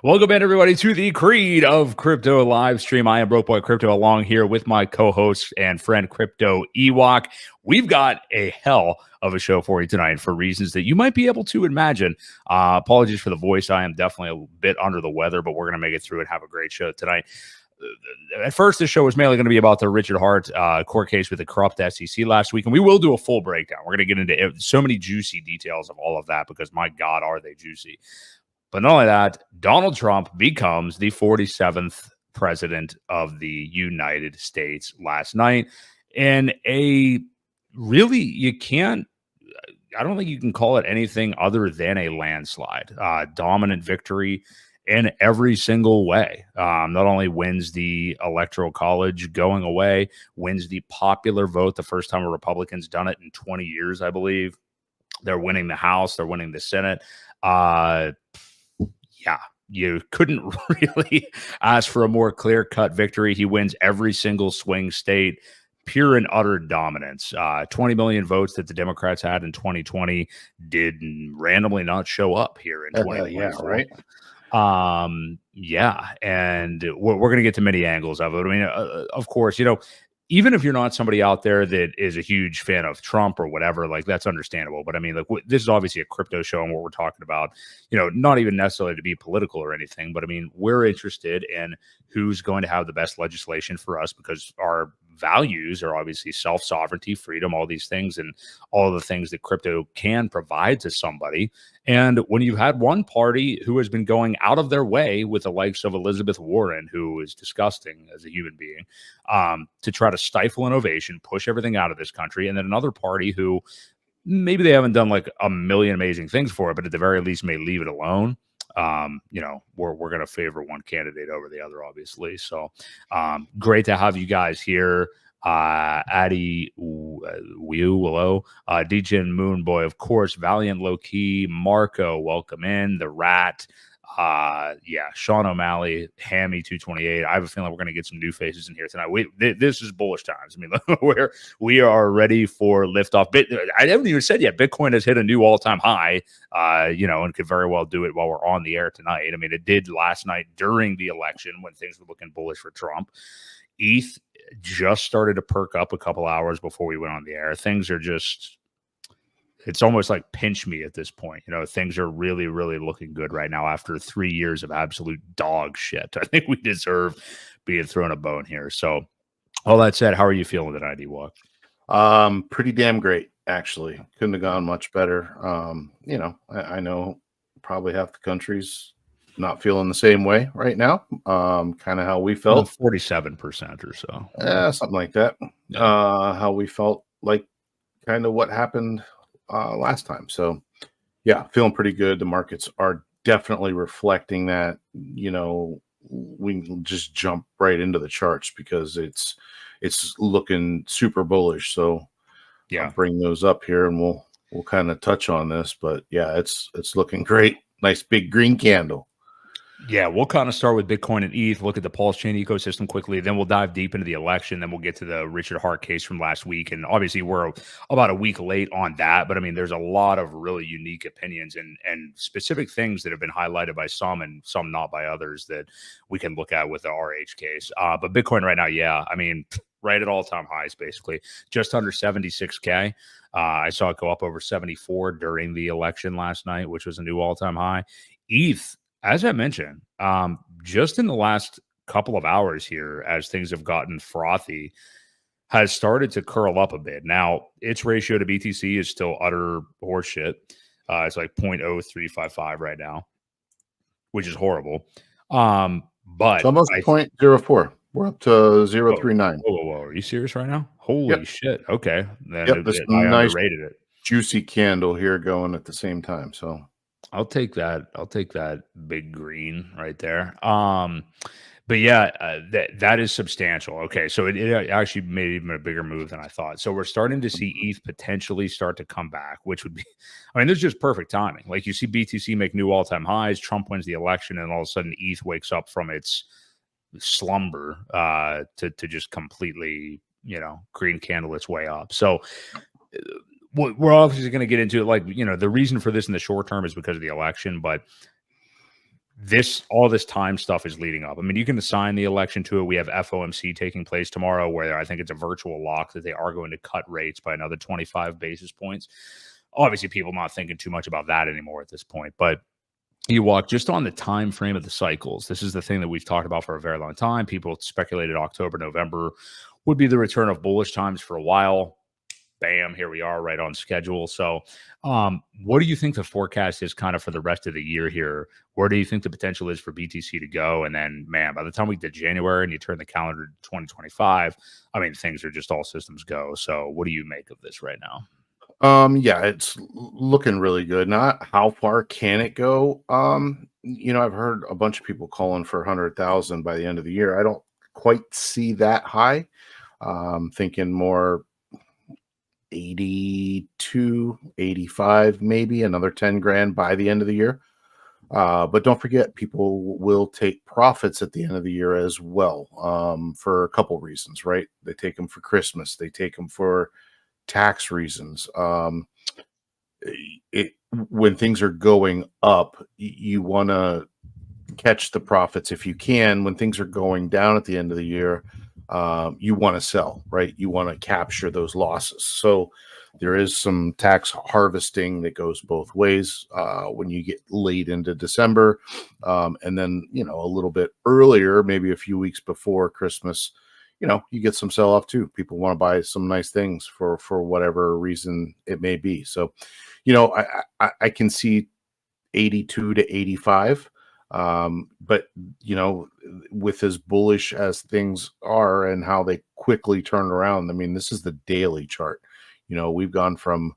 Welcome in, everybody, to the Creed of Crypto live stream. I am Broke Boy Crypto, along here with my co-host and friend Crypto Ewok. We've got a hell of a show for you tonight for reasons that you might be able to imagine. Apologies for the voice. I am definitely a bit under the weather, but we're going to make it through and have a great show tonight. At first, this show was mainly going to be about the Richard Hart court case with the corrupt SEC last week, and we will do a full breakdown. We're going to get into so many juicy details of all of that because, my God, are they juicy. But not only that, Donald Trump becomes the 47th president of the United States last night. And I don't think you can call it anything other than a landslide. Dominant victory in every single way. Not only wins the Electoral College going away, wins the popular vote, the first time a Republican's done it in 20 years, I believe. They're winning the House. They're winning the Senate. Yeah, you couldn't really ask for a more clear-cut victory. He wins every single swing state, pure and utter dominance. 20 million votes that the Democrats had in 2020 did randomly not show up here in 2024. Yeah, right. Yeah, and we're going to get to many angles of it. I mean, of course, even if you're not somebody out there that is a huge fan of Trump or whatever, like, that's understandable. But I mean, this is obviously a crypto show, and what we're talking about, not even necessarily to be political or anything, but I mean, we're interested in who's going to have the best legislation for us, because our values are obviously self-sovereignty, freedom, all these things, and all the things that crypto can provide to somebody. And when you've had one party who has been going out of their way with the likes of Elizabeth Warren, who is disgusting as a human being, to try to stifle innovation, push everything out of this country, and then another party who maybe they haven't done like a million amazing things for it, but at the very least may leave it alone. We're going to favor one candidate over the other, obviously. So great to have you guys here. Addy Willow, DJ and Moonboy, of course, Valiant Low Key, Marco, welcome in, the Rat, Sean O'Malley, Hammy 228. I have a feeling we're going to get some new faces in here tonight. This is bullish times. I mean, we are ready for liftoff. I haven't even said yet, Bitcoin has hit a new all-time high, and could very well do it while we're on the air tonight. I mean, it did last night during the election when things were looking bullish for Trump. ETH just started to perk up a couple hours before we went on the air. Things are just, it's almost like pinch me at this point. Things are really, really looking good right now after 3 years of absolute dog shit. I think we deserve being thrown a bone here. So all that said, how are you feeling tonight, Ewok? Pretty damn great, actually. Couldn't have gone much better. I know probably half the country's not feeling the same way right now. Kind of how we felt. 47% or so. Something like that. How we felt like kind of what happened last time. So yeah, feeling pretty good. The markets are definitely reflecting that. We can just jump right into the charts because it's looking super bullish. So yeah, I'll bring those up here and we'll kind of touch on this. But yeah, it's looking great. Nice big green candle. Yeah, we'll kind of start with Bitcoin and ETH, look at the Pulse Chain ecosystem quickly. Then we'll dive deep into the election. Then we'll get to the Richard Hart case from last week. And obviously, we're about a week late on that. But I mean, there's a lot of really unique opinions and specific things that have been highlighted by some and some not by others that we can look at with the RH case. But Bitcoin right now, yeah, I mean, right at all-time highs, basically. Just under 76K. I saw it go up over 74 during the election last night, which was a new all-time high. ETH, as I mentioned, just in the last couple of hours here, as things have gotten frothy, has started to curl up a bit. Now, its ratio to BTC is still utter horseshit. It's like 0.0355 right now, which is horrible. But it's almost 0.04. We're up to 0.39. Whoa. Are you serious right now? Holy shit. Okay. Then this I nice underrated it. Juicy candle here going at the same time. So I'll take that big green right there. But yeah, that is substantial. Okay, so it actually made even a bigger move than I thought. So we're starting to see ETH potentially start to come back, which would be, I mean, this is just perfect timing. Like, you see BTC make new all-time highs, Trump wins the election, and all of a sudden ETH wakes up from its slumber to just completely, green candle its way up. So we're obviously going to get into it. Like, the reason for this in the short term is because of the election, but all this time stuff is leading up. I mean, you can assign the election to it. We have FOMC taking place tomorrow, where I think it's a virtual lock that they are going to cut rates by another 25 basis points. Obviously, people not thinking too much about that anymore at this point, but you walk just on the time frame of the cycles. This is the thing that we've talked about for a very long time. People speculated October, November would be the return of bullish times for a while. Bam, here we are right on schedule. So what do you think the forecast is kind of for the rest of the year here? Where do you think the potential is for BTC to go? And then, man, by the time we get to January and you turn the calendar to 2025, I mean, things are just all systems go. So what do you make of this right now? Yeah, it's looking really good. Not how far can it go? I've heard a bunch of people calling for 100,000 by the end of the year. I don't quite see that high. Thinking more 82, 85, maybe another 10 grand by the end of the year. But don't forget, people will take profits at the end of the year as well, for a couple reasons, right? They take them for Christmas. They take them for tax reasons. When things are going up, you want to catch the profits if you can. When things are going down at the end of the year, you want to sell, right? You want to capture those losses. So there is some tax harvesting that goes both ways when you get late into December. And then, a little bit earlier, maybe a few weeks before Christmas, you get some sell off too. People want to buy some nice things for whatever reason it may be. So, I can see 82 to 85. But with as bullish as things are and how they quickly turn around, I mean, this is the daily chart. We've gone from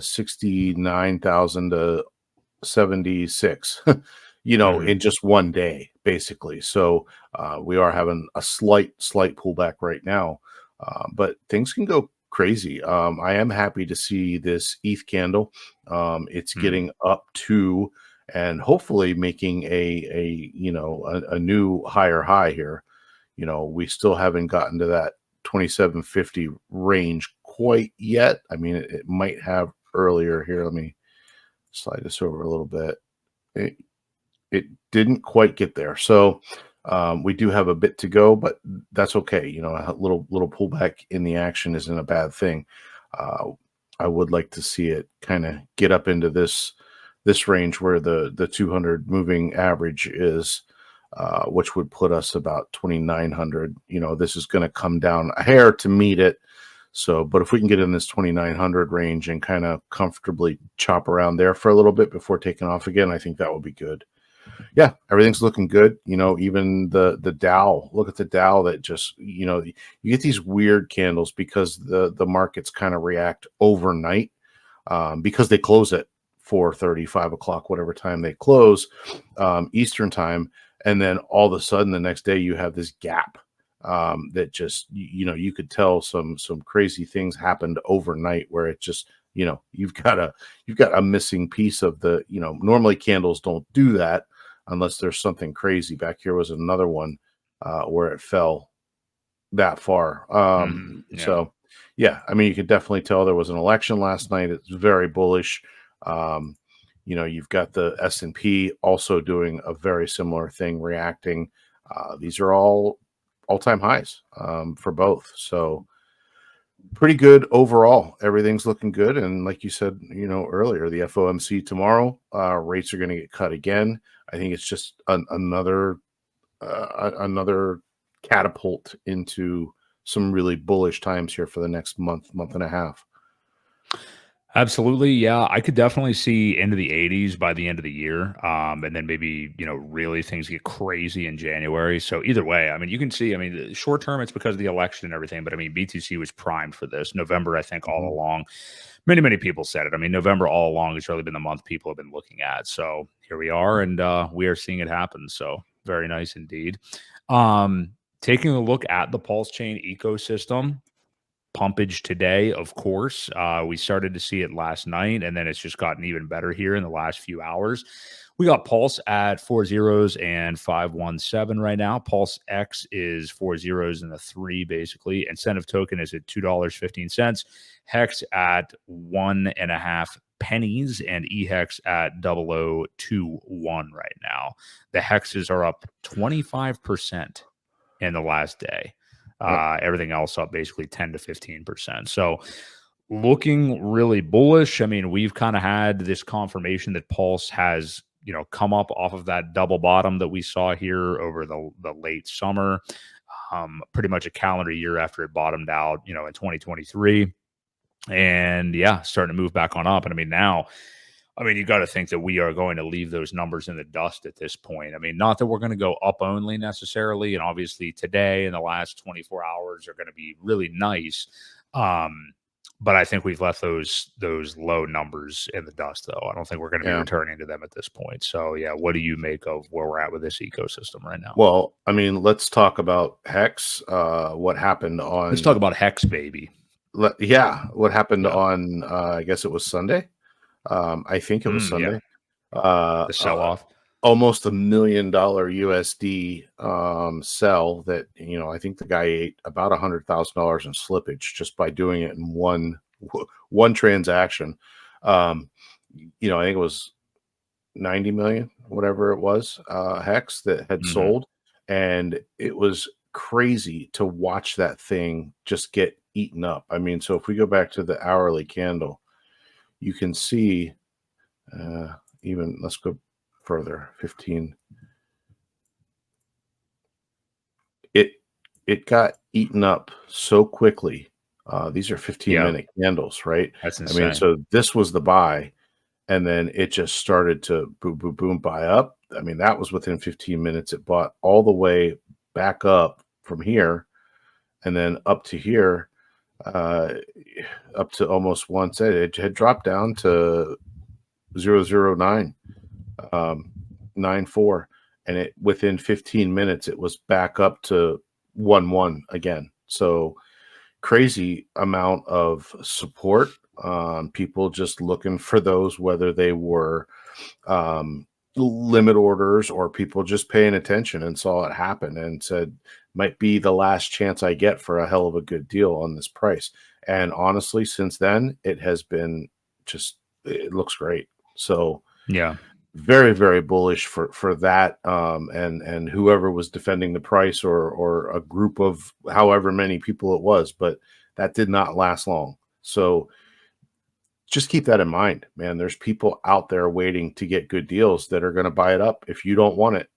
69,000 to 76, in just one day, basically. So we are having a slight pullback right now, but things can go crazy. I am happy to see this ETH candle. It's getting up to and hopefully making a new higher high here. We still haven't gotten to that 2750 range quite yet. I mean, it might have earlier here. Let me slide this over a little bit. It didn't quite get there. So we do have a bit to go, but that's okay. A little pullback in the action isn't a bad thing. I would like to see it kind of get up into this range where the 200 moving average is, which would put us about 2,900. This is going to come down a hair to meet it. So, but if we can get in this 2,900 range and kind of comfortably chop around there for a little bit before taking off again, I think that would be good. Yeah, everything's looking good. Even the Dow, look at the Dow that just, you get these weird candles because the markets kind of react overnight, because they close at 4:30, 5 o'clock, whatever time they close, Eastern time. And then all of a sudden the next day you have this gap, that just, you could tell some crazy things happened overnight where it just, you've got a missing piece of the, normally candles don't do that unless there's something crazy. Back here was another one where it fell that far. Yeah. So yeah, I mean, you could definitely tell there was an election last night. It's very bullish. You've got the S&P also doing a very similar thing, reacting. These are all-time highs for both. So pretty good overall. Everything's looking good. And like you said, earlier, the FOMC tomorrow, rates are going to get cut again. I think it's just another catapult into some really bullish times here for the next month and a half. Absolutely. Yeah. I could definitely see into the 80s by the end of the year. And then maybe, really things get crazy in January. So either way, I mean, you can see, the short term, it's because of the election and everything. But BTC was primed for this. November, I think, all along. Many people said it. November all along has really been the month people have been looking at. So here we are, and we are seeing it happen. So very nice indeed. Taking a look at the Pulse Chain ecosystem, pumpage today, of course. We started to see it last night, and then it's just gotten even better here in the last few hours. We got Pulse at 4 zeros and 517 right now. Pulse X is 4 zeros and a 3, basically. Incentive token is at $2.15. Hex at 1.5 pennies, and EHEX at 0021 right now. The hexes are up 25% in the last day. Everything else up basically 10 to 15%. So looking really bullish. I mean, we've kind of had this confirmation that Pulse has, come up off of that double bottom that we saw here over the late summer, pretty much a calendar year after it bottomed out, in 2023. And yeah, starting to move back on up. And I mean, now, you got to think that we are going to leave those numbers in the dust at this point. I mean, not that we're going to go up only necessarily. And obviously today and the last 24 hours are going to be really nice. But I think we've left those low numbers in the dust, though. I don't think we're going to be returning to them at this point. So, yeah, what do you make of where we're at with this ecosystem right now? Well, I mean, let's talk about Hex. What happened on? Let's talk about Hex, baby. What happened on? I guess it was Sunday. I think it was Sunday. The sell-off. Almost $1 million USD sell that, I think the guy ate about $100,000 in slippage just by doing it in one transaction. I think it was 90 million, whatever it was, Hex that had sold. And it was crazy to watch that thing just get eaten up. I mean, so if we go back to the hourly candle, you can see let's go further, 15. It got eaten up so quickly. These are 15-minute candles, right? That's insane. I mean, so this was the buy, and then it just started to boom, boom, boom, buy up. I mean, that was within 15 minutes. It bought all the way back up from here, and then up to here, up to almost 1 cent. It had dropped down to 0.009. 9.4, and it within 15 minutes it was back up to 1.1 again. So crazy amount of support. People just looking for those, whether they were limit orders or people just paying attention and saw it happen and said, might be the last chance I get for a hell of a good deal on this price. And honestly, since then it has been it looks great. So yeah, very, very bullish for that. And whoever was defending the price or a group of however many people it was, but that did not last long. So just keep that in mind, man. There's people out there waiting to get good deals that are going to buy it up. If you don't want it,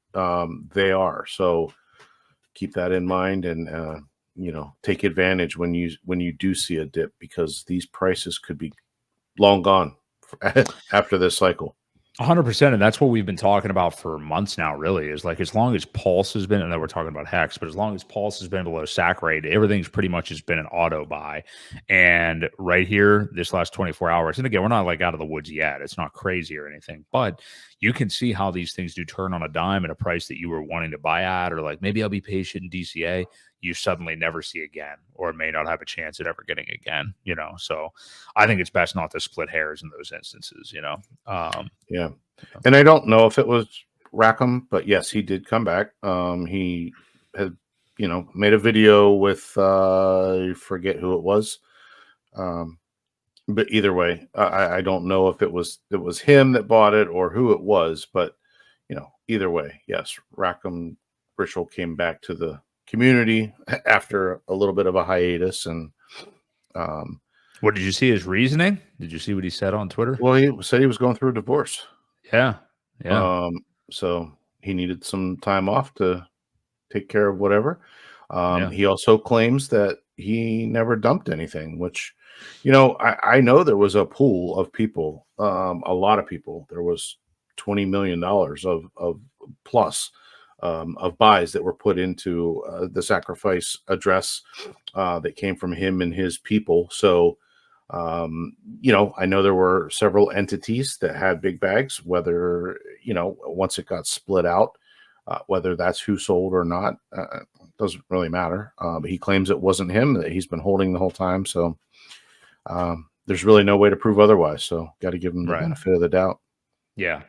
they are. So keep that in mind and, take advantage when you do see a dip, because these prices could be long gone after this cycle. 100%, and that's what we've been talking about for months now, really, is like as long as Pulse has been, and then we're talking about Hex, but as long as Pulse has been below SAC rate, everything's pretty much has been an auto buy. And right here, this last 24 hours, and again, we're not like out of the woods yet. It's not crazy or anything, but you can see how these things do turn on a dime at a price that you were wanting to buy at, or like maybe I'll be patient in DCA. You suddenly never see again, or may not have a chance at ever getting again, So I think it's best not to split hairs in those instances, Yeah. And I don't know if it was Rackham, but yes, he did come back. He had, made a video with, I forget who it was. But either way, I don't know if it was him that bought it or who it was, but either way, yes, Rackham Ritual came back to the community after a little bit of a hiatus. And what did you see his reasoning? Did you see what he said on Twitter? Well, he said he was going through a divorce. Yeah. So he needed some time off to take care of whatever. He also claims that he never dumped anything, which, I know there was a pool of people, a lot of people. There was $20 million of plus of buys that were put into the sacrifice address that came from him and his people. So, I know there were several entities that had big bags, whether, once it got split out, whether that's who sold or not, doesn't really matter. But he claims it wasn't him, that he's been holding the whole time. So there's really no way to prove otherwise. So got to give him the benefit of the doubt. Yeah.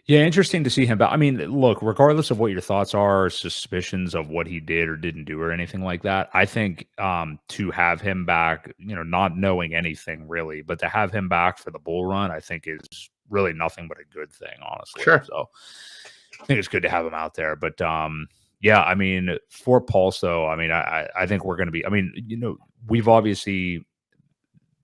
Yeah, interesting to see him back. I mean, look, regardless of what your thoughts are, or suspicions of what he did or didn't do or anything like that, I think to have him back, not knowing anything really, but to have him back for the bull run, I think is really nothing but a good thing, honestly. Sure. So I think it's good to have him out there. But yeah, I mean, for Pulse though, I mean, I think we're going to be. I mean, we've obviously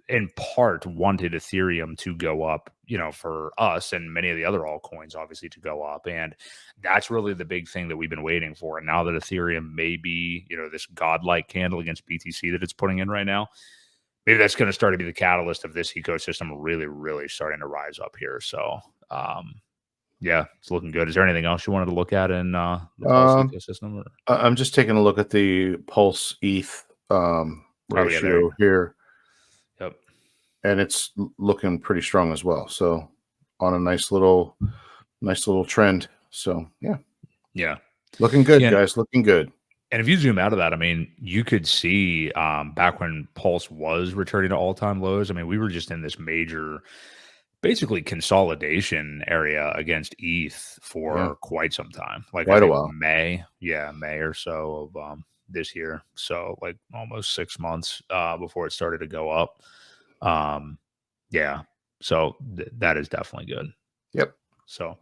in part wanted Ethereum to go up, for us and many of the other altcoins, obviously, to go up. And that's really the big thing that we've been waiting for. And now that Ethereum may be, this godlike candle against BTC that it's putting in right now, maybe that's going to start to be the catalyst of this ecosystem really, really starting to rise up here. So, yeah, it's looking good. Is there anything else you wanted to look at in the Pulse ecosystem? Or? I'm just taking a look at the Pulse ETH ratio here. Yep. And it's looking pretty strong as well. So on a nice little trend. So yeah, looking good, guys. Looking good. And if you zoom out of that, I mean, you could see back when Pulse was returning to all-time lows. I mean, we were just in this major, basically consolidation area against ETH for quite some time, like quite a while. May or so of this year. So like almost 6 months before it started to go up. So that is definitely good. Yep. So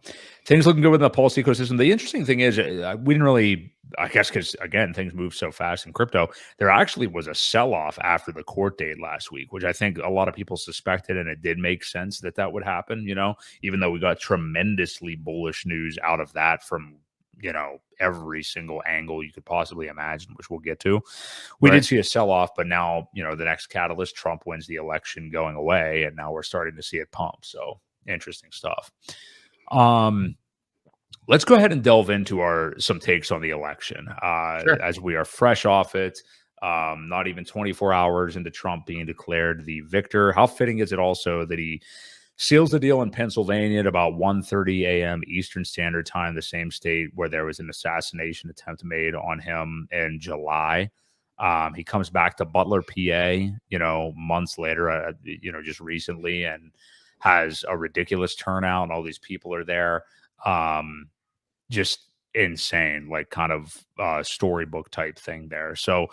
things looking good with the Pulse ecosystem. The interesting thing is we didn't really, I guess, because again, things move so fast in crypto. There actually was a sell-off after the court date last week, which I think a lot of people suspected, and it did make sense that would happen, even though we got tremendously bullish news out of that from, every single angle you could possibly imagine, which we'll get to. We did see a sell-off, but now, the next catalyst, Trump wins the election going away, and now we're starting to see it pump. So interesting stuff. Let's go ahead and delve into some takes on the election, as we are fresh off it. Not even 24 hours into Trump being declared the victor. How fitting is it also that he seals the deal in Pennsylvania at about 1:30 a.m. Eastern Standard Time, the same state where there was an assassination attempt made on him in July. He comes back to Butler, PA, months later, just recently, and has a ridiculous turnout, and all these people are there. Just insane, like kind of storybook type thing there. So,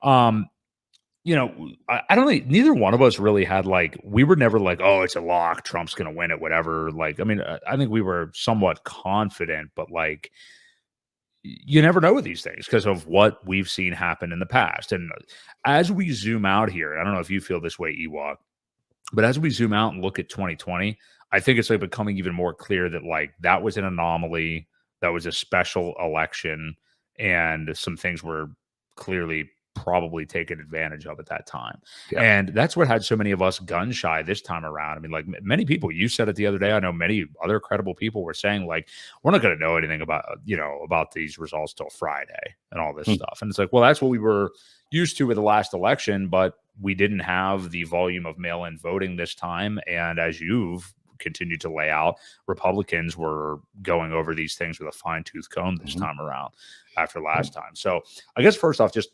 I don't think neither one of us really had we were never like, oh, it's a lock, Trump's going to win it, whatever. I mean, I think we were somewhat confident, but you never know with these things because of what we've seen happen in the past. And as we zoom out here, I don't know if you feel this way, Ewok, but as we zoom out and look at 2020, I think it's becoming even more clear that that was an anomaly, that was a special election, and some things were clearly probably taken advantage of at that time. Yeah. And that's what had so many of us gun shy this time around. I mean, many people, you said it the other day, I know many other credible people were saying we're not going to know anything about these results till Friday and all this stuff. And it's well, that's what we were used to with the last election, but we didn't have the volume of mail-in voting this time. And as you've continued to lay out, Republicans were going over these things with a fine-tooth comb this time around after last time. So I guess first off, just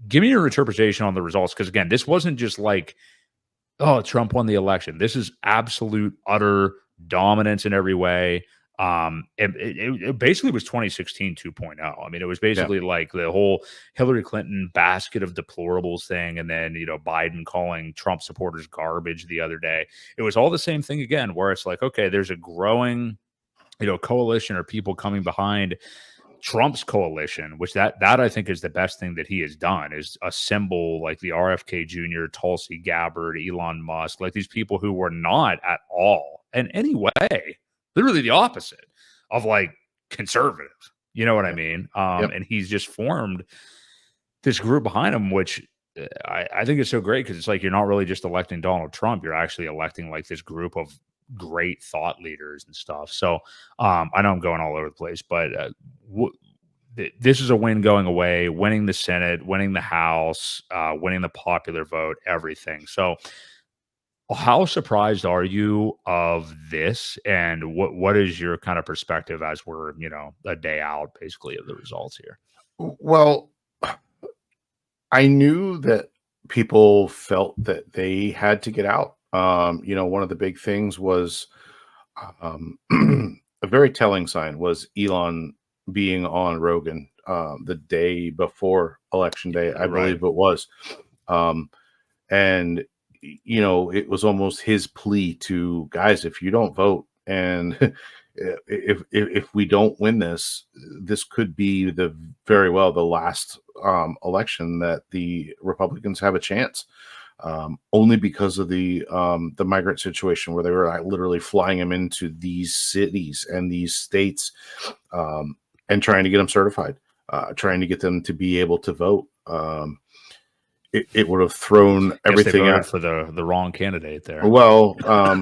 give me your interpretation on the results. Because again, this wasn't just oh, Trump won the election. This is absolute, utter dominance in every way. It basically was 2016 2.0. I mean, it was basically the whole Hillary Clinton basket of deplorables thing. And then, Biden calling Trump supporters garbage the other day. It was all the same thing again, where it's okay, there's a growing, coalition or people coming behind Trump's coalition, which that I think is the best thing that he has done, is assemble the RFK Jr., Tulsi Gabbard, Elon Musk, these people who were not at all in any way, literally the opposite of conservative. You know what I mean? And he's just formed this group behind him, which I think is so great because it's you're not really just electing Donald Trump. You're actually electing this group of great thought leaders and stuff. So I know I'm going all over the place, but this is a win going away, winning the Senate, winning the House, winning the popular vote, everything. So how surprised are you of this? And what is your kind of perspective as we're, a day out basically of the results here? Well, I knew that people felt that they had to get out. One of the big things was a very telling sign was Elon being on Rogan the day before election day, I Right. believe it was. Um, and it was almost his plea to guys, if you don't vote, and if we don't win this, this could be very well the last election that the Republicans have a chance. Only because of the migrant situation, where they were literally flying them into these cities and these states, and trying to get them certified, trying to get them to be able to vote. It would have thrown Guess they everything voted out. for the wrong candidate there. Well, I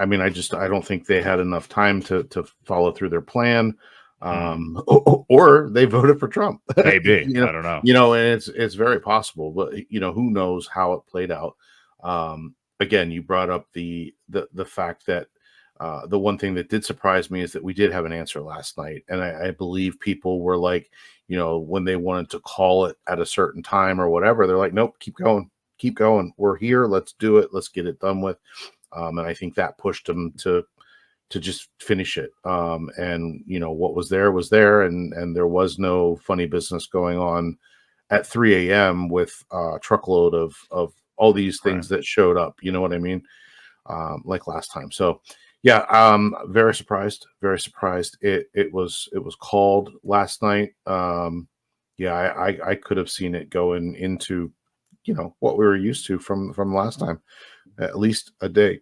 mean, I don't think they had enough time to follow through their plan, or they voted for Trump. Maybe. I don't know. And it's very possible, but who knows how it played out. Again, you brought up the fact that the one thing that did surprise me is that we did have an answer last night, and I believe people were like, when they wanted to call it at a certain time or whatever, they're like, nope, keep going, we're here, let's do it, let's get it done with. And I think that pushed them to just finish it. And what was there, and there was no funny business going on at 3 a.m. with a truckload of all these things that showed up. You know what I mean? Like last time. So yeah, very surprised. It was called last night. Yeah, I could have seen it going into what we were used to from last time, at least a day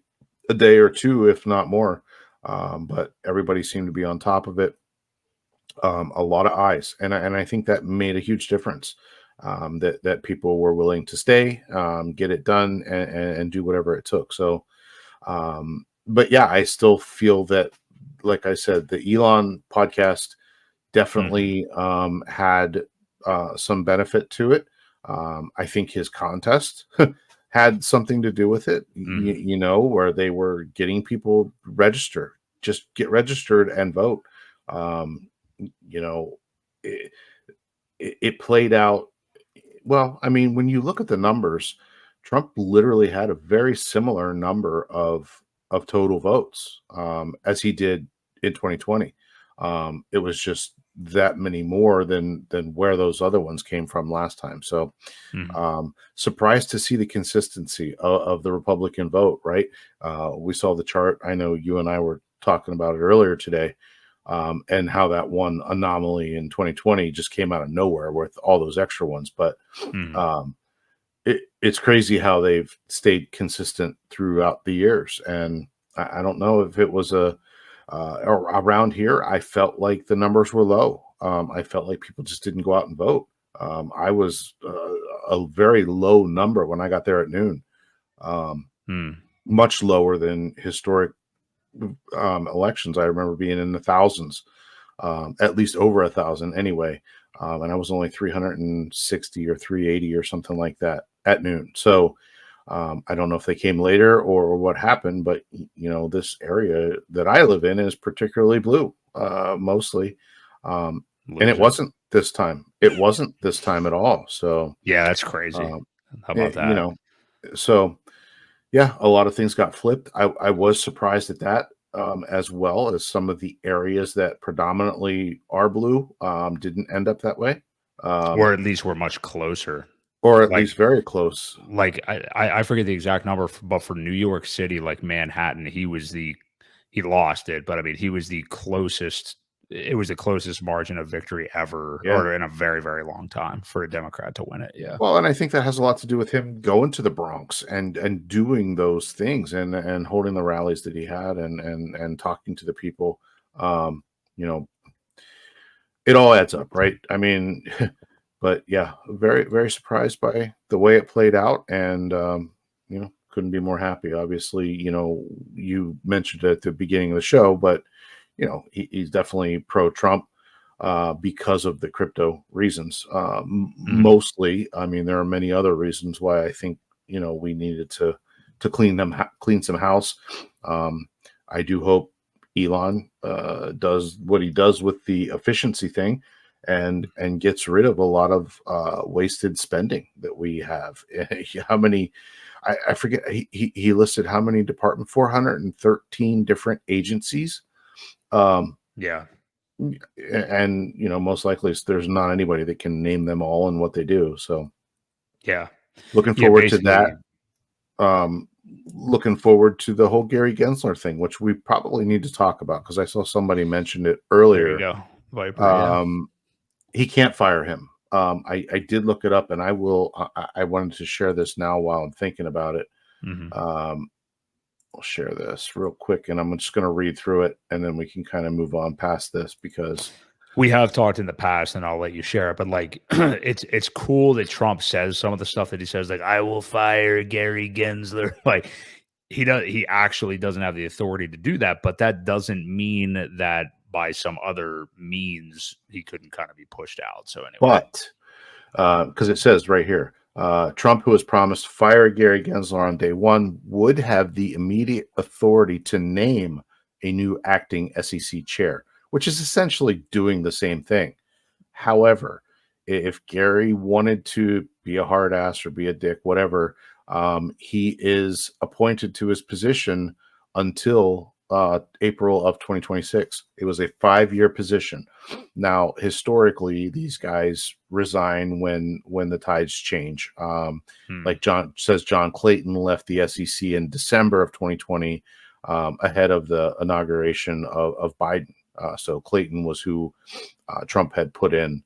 or two, if not more. But everybody seemed to be on top of it. A lot of eyes, and I think that made a huge difference. That people were willing to stay, get it done, and do whatever it took. So, but yeah, I still feel that, like I said, the Elon podcast definitely had some benefit to it. I think his contest had something to do with it, where they were getting people registered. Just get registered and vote. It played out well. I mean, when you look at the numbers, Trump literally had a very similar number of total votes as he did in 2020. It was just that many more than where those other ones came from last time. So surprised to see the consistency of the Republican vote, right? We saw the chart. I know you and I were talking about it earlier today, and how that one anomaly in 2020 just came out of nowhere with all those extra ones. But it's crazy how they've stayed consistent throughout the years. And I don't know if it was around here, I felt like the numbers were low. I felt like people just didn't go out and vote. I was a very low number when I got there at noon, much lower than historic elections. I remember being in the thousands, at least over 1,000 anyway. And I was only 360 or 380 or something like that at noon. So I don't know if they came later or what happened, but this area that I live in is particularly blue, mostly. And it wasn't this time. It wasn't this time at all. So yeah, that's crazy. How about that? So yeah, a lot of things got flipped. I was surprised at that, as well as some of the areas that predominantly are blue didn't end up that way. Or at least we're much closer. Or at least very close. Like I forget the exact number, but for New York City, like Manhattan, he lost it, but I mean, he was the closest. It was the closest margin of victory ever, or in a very, very long time, for a Democrat to win it. Yeah. Well, and I think that has a lot to do with him going to the Bronx and doing those things and holding the rallies that he had and talking to the people. It all adds up, right? I mean. But yeah, very, very surprised by the way it played out, and couldn't be more happy. Obviously, you mentioned it at the beginning of the show, but he's definitely pro-Trump because of the crypto reasons. Mostly, I mean, there are many other reasons why I think we needed to clean some house. I do hope Elon does what he does with the efficiency thing. And gets rid of a lot of wasted spending that we have. How many? I forget. He listed how many departments? 413 different agencies Yeah. And most likely there's not anybody that can name them all and what they do. So Yeah. looking Yeah. forward to Basically, that. Looking forward to the whole Gary Gensler thing, which we probably need to talk about because I saw somebody mentioned it there you earlier. go. Viper. Yeah. Um, he can't fire him. I did look it up, and I will. I wanted to share this now while I'm thinking about it. Hmm. I'll share this real quick, and I'm just going to read through it, and then we can kind of move on past this because We have talked in the past, and I'll let you share it. But like, it's cool that Trump says some of the stuff that he says, like "I will fire Gary Gensler." Like he actually doesn't have the authority to do that, but that doesn't mean that by some other means he couldn't kind of be pushed out. So anyway, but because it says right here, Trump, who has promised to fire Gary Gensler on day one, would have the immediate authority to name a new acting SEC chair, which is essentially doing the same thing. However, if Gary wanted to be a hard ass or be a dick, whatever, he is appointed to his position until April of 2026. It was a 5-year position. Now, historically, these guys resign when the tides change. Like John Clayton left the SEC in December of 2020 ahead of the inauguration of Biden. So Clayton was who Trump had put in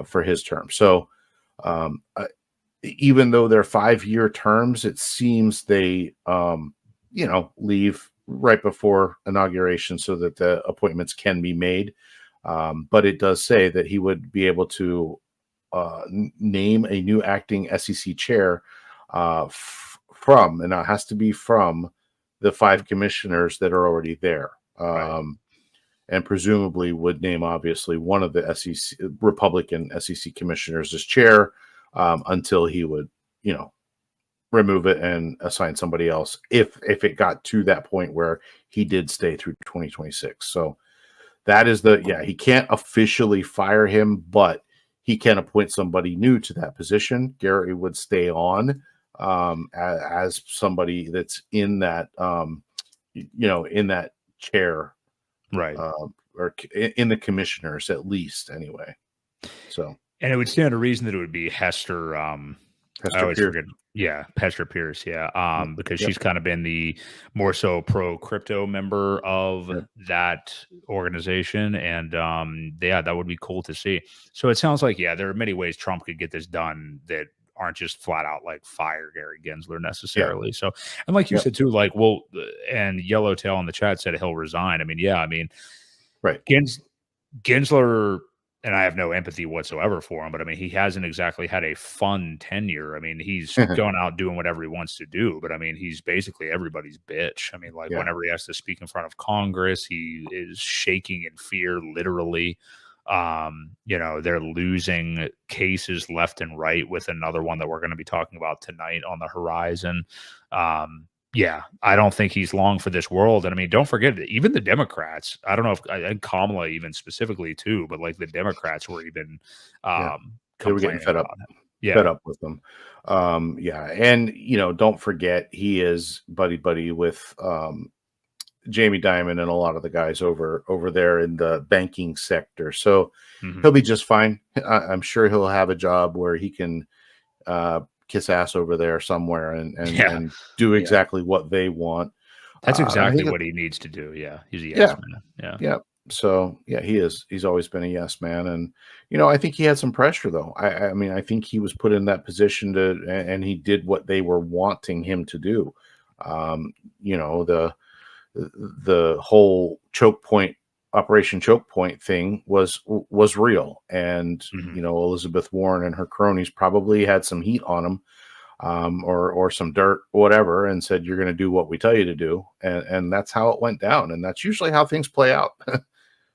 for his term. So even though they're 5-year terms, it seems they, leave right before inauguration so that the appointments can be made. But it does say that he would be able to name a new acting SEC chair from, and it has to be from the 5 commissioners that are already there. right. And presumably would name obviously one of the SEC Republican SEC commissioners as chair until he would, remove it and assign somebody else if it got to that point where he did stay through 2026. So that is he can't officially fire him, but he can appoint somebody new to that position. Gary would stay on as somebody that's in that, in that chair. Right. Or in the commissioners at least anyway. So, And it would stand to reason that it would be Hester. I always Pierce. forget. Yeah, Hester Pierce. Yeah, because Yep. she's kind of been the more so pro crypto member of that organization, and that would be cool to see. So it sounds like there are many ways Trump could get this done that aren't just flat out like fire Gary Gensler necessarily. So, and like you said too, like and Yellowtail in the chat said he'll resign. Right. Gensler, and I have no empathy whatsoever for him, but he hasn't exactly had a fun tenure. He's going out doing whatever he wants to do, but he's basically everybody's bitch. Whenever he has to speak in front of Congress, he is shaking in fear, literally. They're losing cases left and right with another one that we're going to be talking about tonight on the horizon. I don't think he's long for this world. And don't forget, even the Democrats, I don't know if and Kamala even specifically too, but like the Democrats were even they were getting fed up. Fed up with them. And don't forget he is buddy with Jamie Dimon and a lot of the guys over there in the banking sector. So he'll be just fine. I'm sure he'll have a job where he can kiss ass over there somewhere and do exactly what they want. That's exactly what he needs to do. Yeah. He's a yes man. Yeah. So he is. He's always been a yes man. And, I think he had some pressure though. I think he was put in that position and he did what they were wanting him to do. The whole Operation Choke Point thing was real. And, Elizabeth Warren and her cronies probably had some heat on him or some dirt, whatever, and said, you're going to do what we tell you to do. And that's how it went down. And that's usually how things play out.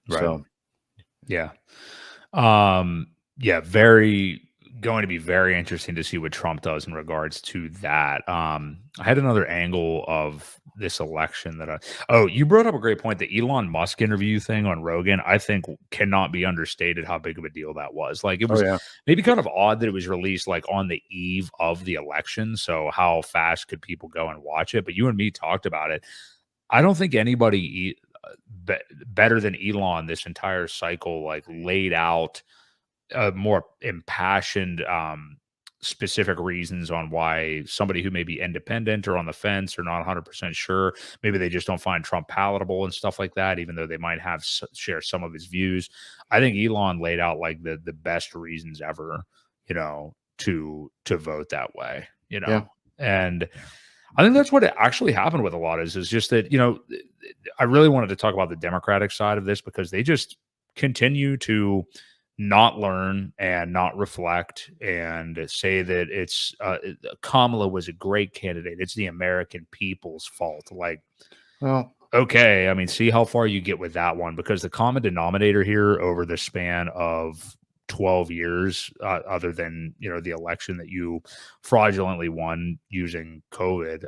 Right. So, very going to be very interesting to see what Trump does in regards to that. I had another angle of this election you brought up a great point. The Elon Musk interview thing on Rogan, I think cannot be understated how big of a deal that was. Like it was maybe kind of odd that it was released like on the eve of the election. So how fast could people go and watch it? But you and me talked about it. I don't think anybody better than Elon this entire cycle, like laid out more impassioned, specific reasons on why somebody who may be independent or on the fence or not 100% sure, maybe they just don't find Trump palatable and stuff like that, even though they might have share some of his views. I think Elon laid out like the best reasons ever, to vote that way, Yeah. and I think that's what actually happened with a lot is just that, I really wanted to talk about the Democratic side of this because they just continue to not learn and not reflect and say that it's Kamala was a great candidate. It's the American people's fault. Like, Well, okay, I mean, see how far you get with that one because the common denominator here over the span of 12 years, other than the election that you fraudulently won using COVID,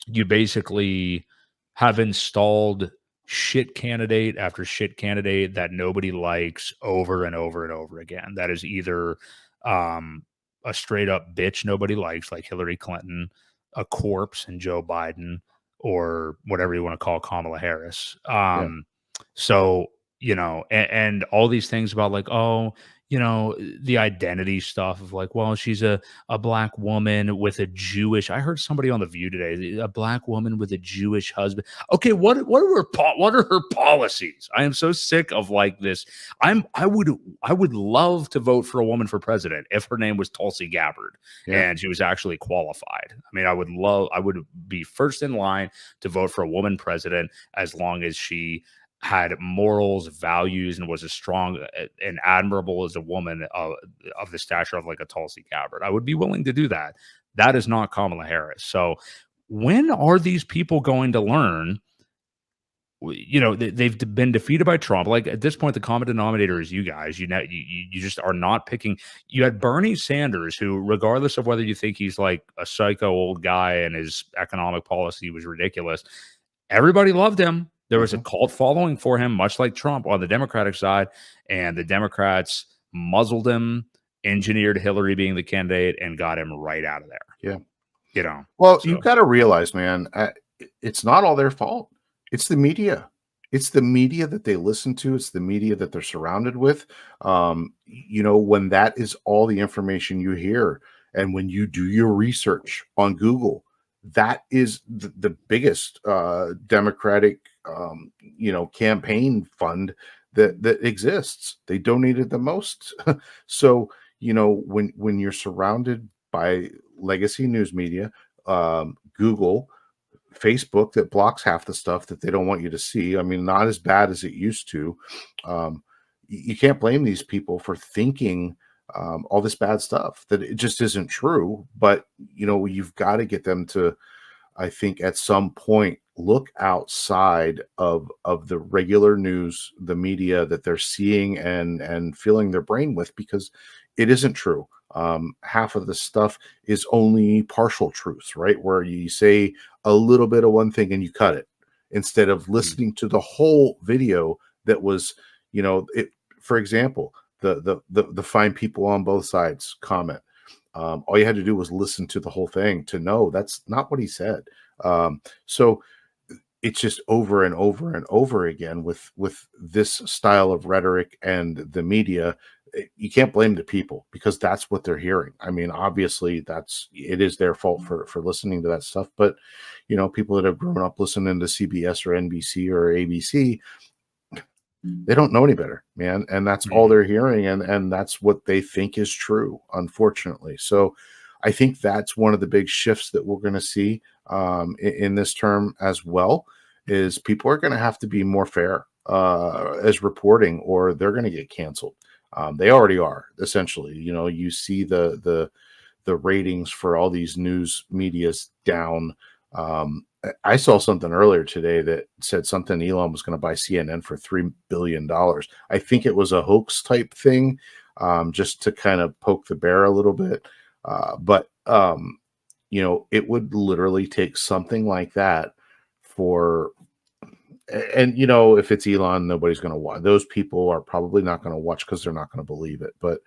you basically have installed shit candidate after shit candidate that nobody likes over and over and over again. That is either a straight up bitch nobody likes, like Hillary Clinton, a corpse in Joe Biden, or whatever you want to call Kamala Harris. yeah. So, and all these things about like, oh, the identity stuff of like, well, she's a black woman with a Jewish. I heard somebody on The View today, a black woman with a Jewish husband. Okay, what are her policies? I am so sick of like this. I would love to vote for a woman for president if her name was Tulsi Gabbard and she was actually qualified. I mean, I would be first in line to vote for a woman president as long as she had morals, values, and was as strong and admirable as a woman of the stature of like a Tulsi Gabbard. I would be willing to do that. That is not Kamala Harris. So when are these people going to learn? They've been defeated by Trump. Like at this point, the common denominator is you guys. You just are not picking. You had Bernie Sanders, who, regardless of whether you think he's like a psycho old guy and his economic policy was ridiculous, everybody loved him. There was a cult following for him, much like Trump on the Democratic side, and the Democrats muzzled him, engineered Hillary being the candidate, and got him right out of there. Yeah. Well, you've got to realize, man, it's not all their fault. It's the media. It's the media that they listen to. It's the media that they're surrounded with. When that is all the information you hear, and when you do your research on Google, that is the biggest Democratic campaign fund that exists. They donated the most. So when you're surrounded by legacy news media, Google, Facebook, that blocks half the stuff that they don't want you to see. I mean, not as bad as it used to. You can't blame these people for thinking all this bad stuff that it just isn't true. But you've got to get them to, I think, at some point look outside of the regular news, the media that they're seeing and filling their brain with, because it isn't true. Half of the stuff is only partial truths, right? Where you say a little bit of one thing and you cut it instead of listening to the whole video that was, for example, the fine people on both sides comment. All you had to do was listen to the whole thing to know that's not what he said. So it's just over and over and over again with this style of rhetoric and the media. You can't blame the people because that's what they're hearing. I mean, obviously it is their fault for listening to that stuff. But, people that have grown up listening to CBS or NBC or ABC, they don't know any better, man. And that's all they're hearing. And that's what they think is true, unfortunately. So I think that's one of the big shifts that we're going to see in this term as well, is people are going to have to be more fair as reporting, or they're going to get canceled. They already are, essentially. You see the ratings for all these news medias down. I saw something earlier today that said something Elon was going to buy CNN for $3 billion. I think it was a hoax type thing, just to kind of poke the bear a little bit. But it would literally take something like that for, and if it's Elon, nobody's going to watch. Those people are probably not going to watch because they're not going to believe it. But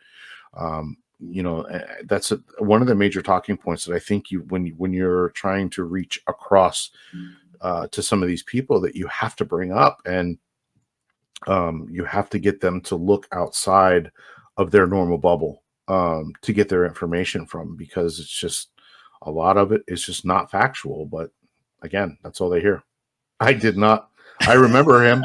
that's one of the major talking points that I think when you're trying to reach across to some of these people that you have to bring up, and you have to get them to look outside of their normal bubble to get their information from, because it's just a lot of it is just not factual. But again, that's all they hear. I did not. I remember him.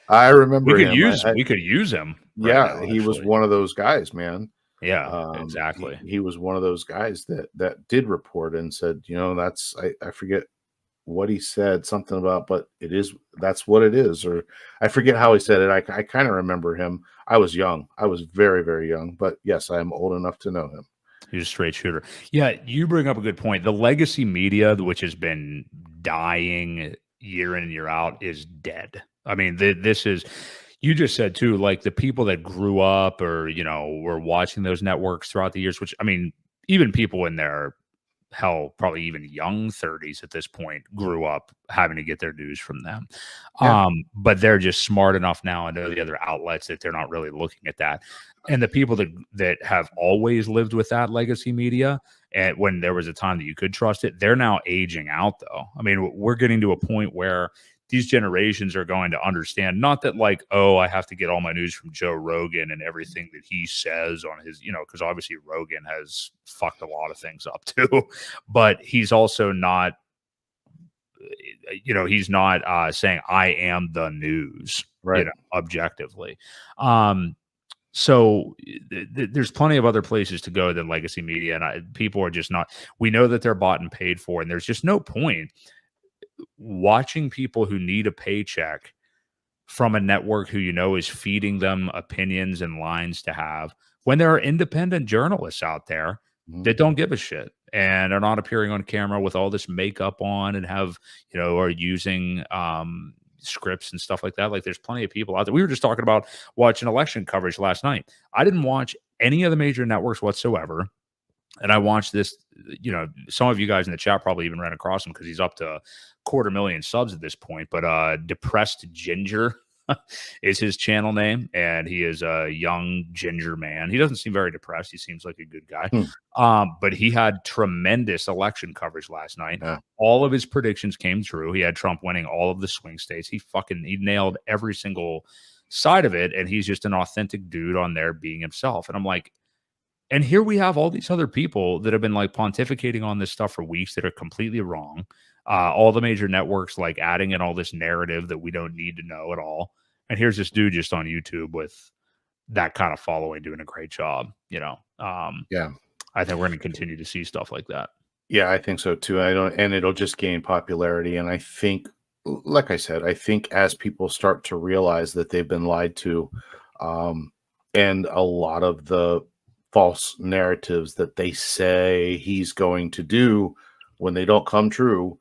I remember him. We could use him. Yeah, Right now, he was one of those guys, man. Yeah, exactly. He was one of those guys that did report and said, that's I forget what he said, something about, but that's what it is, or I forget how he said it. I kind of remember him. I was young. I was very, very young, but yes, I am old enough to know him. He's a straight shooter. Yeah, you bring up a good point. The legacy media, which has been dying year in and year out, is dead. I mean, this is, you just said too, like the people that grew up or, were watching those networks throughout the years, which, I mean, even people in their, hell, probably even young 30s at this point grew up having to get their news from them. Yeah. But they're just smart enough now and know the other outlets that they're not really looking at that. And the people that have always lived with that legacy media, and when there was a time that you could trust it, they're now aging out, though. I mean, we're getting to a point where these generations are going to understand, not that like, oh, I have to get all my news from Joe Rogan and everything that he says on his, because obviously Rogan has fucked a lot of things up too, but he's also not, he's not saying I am the news, right, objectively. So there's plenty of other places to go than legacy media, and people are just not, we know that they're bought and paid for, and there's just no point watching people who need a paycheck from a network who is feeding them opinions and lines to have, when there are independent journalists out there that don't give a shit and are not appearing on camera with all this makeup on and have, are using scripts and stuff like that. Like there's plenty of people out there. We were just talking about watching election coverage last night. I didn't watch any of the major networks whatsoever. And I watched this, some of you guys in the chat probably even ran across him because he's up to 250,000 subs at this point. But Depressed Ginger is his channel name, and he is a young ginger man. He doesn't seem very depressed. He seems like a good guy. But he had tremendous election coverage last night. Yeah. All of his predictions came true. He had Trump winning all of the swing states. He nailed every single side of it, and he's just an authentic dude on there being himself. And I'm like, and here we have all these other people that have been like pontificating on this stuff for weeks that are completely wrong. All the major networks like adding in all this narrative that we don't need to know at all. And here's this dude just on YouTube with that kind of following doing a great job, Yeah. I think we're going to continue to see stuff like that. Yeah, I think so too. And it'll just gain popularity. And I think, like I said, as people start to realize that they've been lied to, and a lot of the false narratives that they say he's going to do, when they don't come true,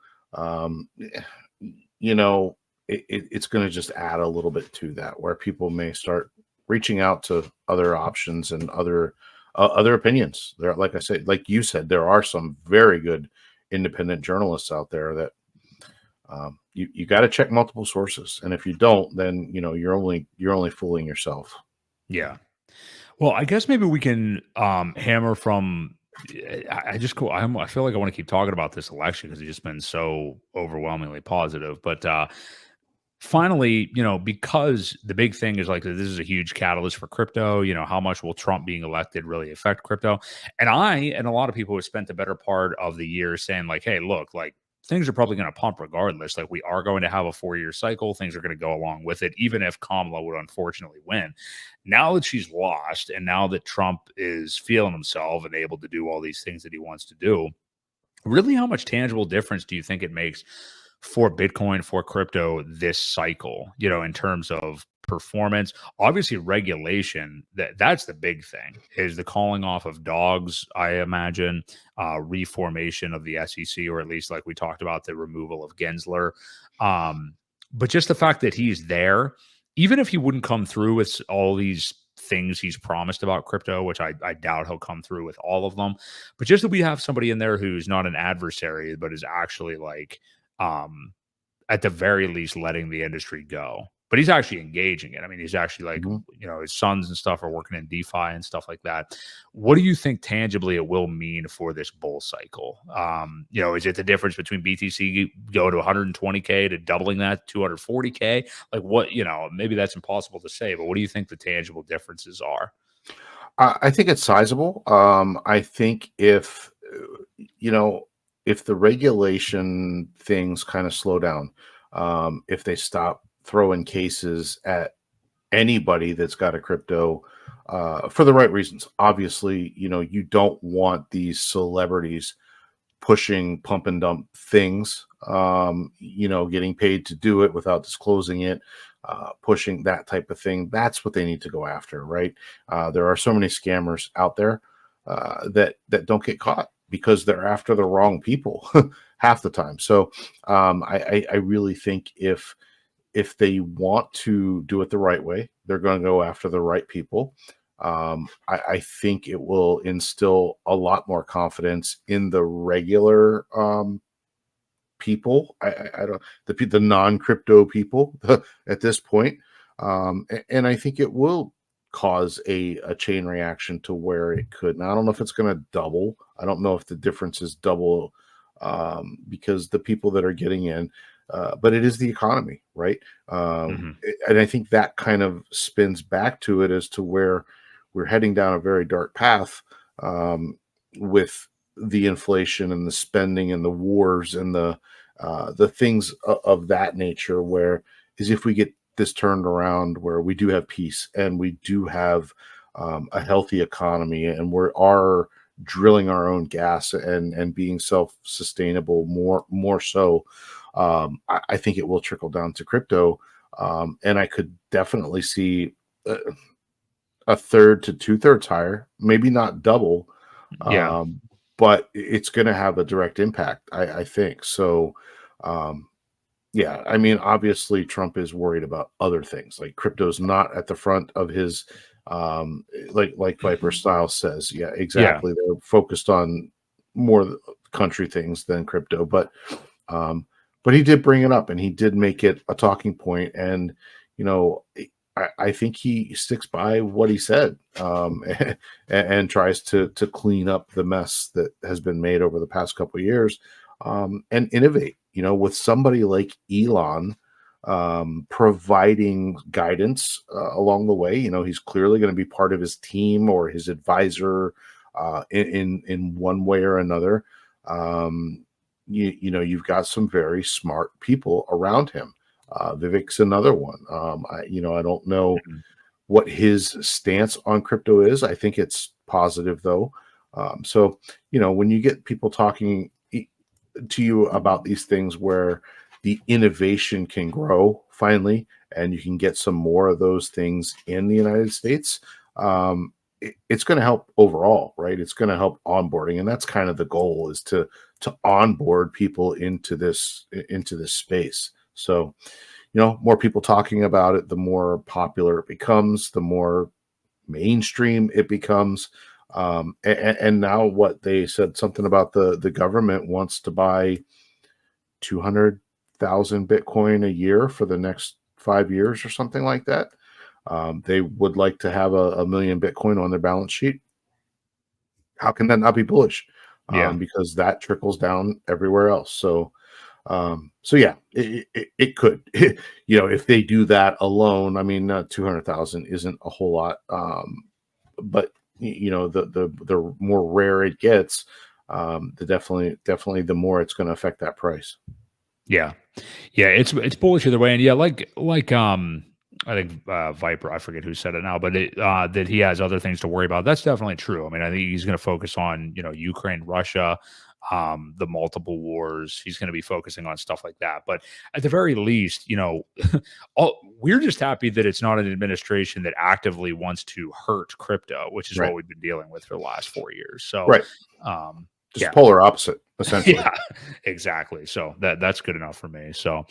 it's going to just add a little bit to that, where people may start reaching out to other options and other opinions. There, like I said, like you said, there are some very good independent journalists out there that you got to check multiple sources, and if you don't, then you're only fooling yourself. Yeah. Well, I guess maybe we can hammer from. I feel like I want to keep talking about this election because it's just been so overwhelmingly positive. But finally, because the big thing is like this is a huge catalyst for crypto. How much will Trump being elected really affect crypto? And a lot of people have spent the better part of the year saying like, hey, look, like things are probably going to pump regardless. Like we are going to have a 4-year cycle. Things are going to go along with it, even if Kamala would unfortunately win. Now that she's lost, and now that Trump is feeling himself and able to do all these things that he wants to do, really, how much tangible difference do you think it makes for Bitcoin, for crypto this cycle, in terms of performance? Obviously, regulation, that's the big thing, is the calling off of dogs, I imagine, reformation of the SEC, or at least like we talked about, the removal of Gensler. But just the fact that he's there, even if he wouldn't come through with all these things he's promised about crypto, which I doubt he'll come through with all of them, but just that we have somebody in there who's not an adversary, but is actually like, at the very least, letting the industry go. but he's actually engaging it. I mean, he's actually like, Mhm. his sons and stuff are working in DeFi and stuff like that. What do you think tangibly it will mean for this bull cycle? Is it the difference between BTC go to 120K to doubling that to 240K? Like what, maybe that's impossible to say, but what do you think the tangible differences are? I think it's sizable. I think if the regulation things kind of slow down, if they stop throwing cases at anybody that's got a crypto for the right reasons. Obviously, you don't want these celebrities pushing pump and dump things, getting paid to do it without disclosing it, pushing that type of thing. That's what they need to go after, right? There are so many scammers out there that don't get caught because they're after the wrong people half the time. So I really think if they want to do it the right way, they're going to go after the right people. I think it will instill a lot more confidence in the regular people. I don't the non-crypto people at this point, and I think it will cause a chain reaction to where it could. Now I don't know if it's going to double. I don't know if the difference is double because the people that are getting in. But it is the economy, right? And I think that kind of spins back to it as to where we're heading down a very dark path with the inflation and the spending and the wars and the things of that nature. Where is if we get this turned around, where we do have peace and we do have a healthy economy, and we are drilling our own gas and being self-sustainable more so. I think it will trickle down to crypto, and I could definitely see a third to 2/3 higher, maybe not double, Yeah. but it's going to have a direct impact. I think so. Yeah, I mean, obviously, Trump is worried about other things. Like crypto's not at the front of his, like Viper Style says. Yeah, Yeah. exactly. They're focused on more country things than crypto, but he did bring it up and he did make it a talking point. And, I think he sticks by what he said and tries to clean up the mess that has been made over the past couple of years and innovate, with somebody like Elon providing guidance along the way. He's clearly going to be part of his team or his advisor in one way or another. You've got some very smart people around him. Vivek's another one. I don't know Mhm. what his stance on crypto is. I think it's positive though. So when you get people talking to you about these things where the innovation can grow finally, and you can get some more of those things in the United States, it's going to help overall, right? It's going to help onboarding, and that's kind of the goal, is to onboard people into this space. So, more people talking about it, the more popular it becomes, the more mainstream it becomes. And now what they said something about the government wants to buy 200,000 Bitcoin a year for the next 5 years or something like that. They would like to have a million Bitcoin on their balance sheet. How can that not be bullish? Yeah. Because that trickles down everywhere else. So yeah, it could, if they do that alone. I mean, 200,000 isn't a whole lot, but the more rare it gets, the definitely the more it's going to affect that price. Yeah. Yeah, it's bullish either way. And yeah, I think Viper, I forget who said it now, but that he has other things to worry about. That's definitely true. I mean, I think he's going to focus on, Ukraine, Russia, the multiple wars. He's going to be focusing on stuff like that. But at the very least, we're just happy that it's not an administration that actively wants to hurt crypto, which is what Right. we've been dealing with for the last 4 years. So, Right. Just yeah. polar opposite, essentially. Yeah, exactly. So that's good enough for me. So,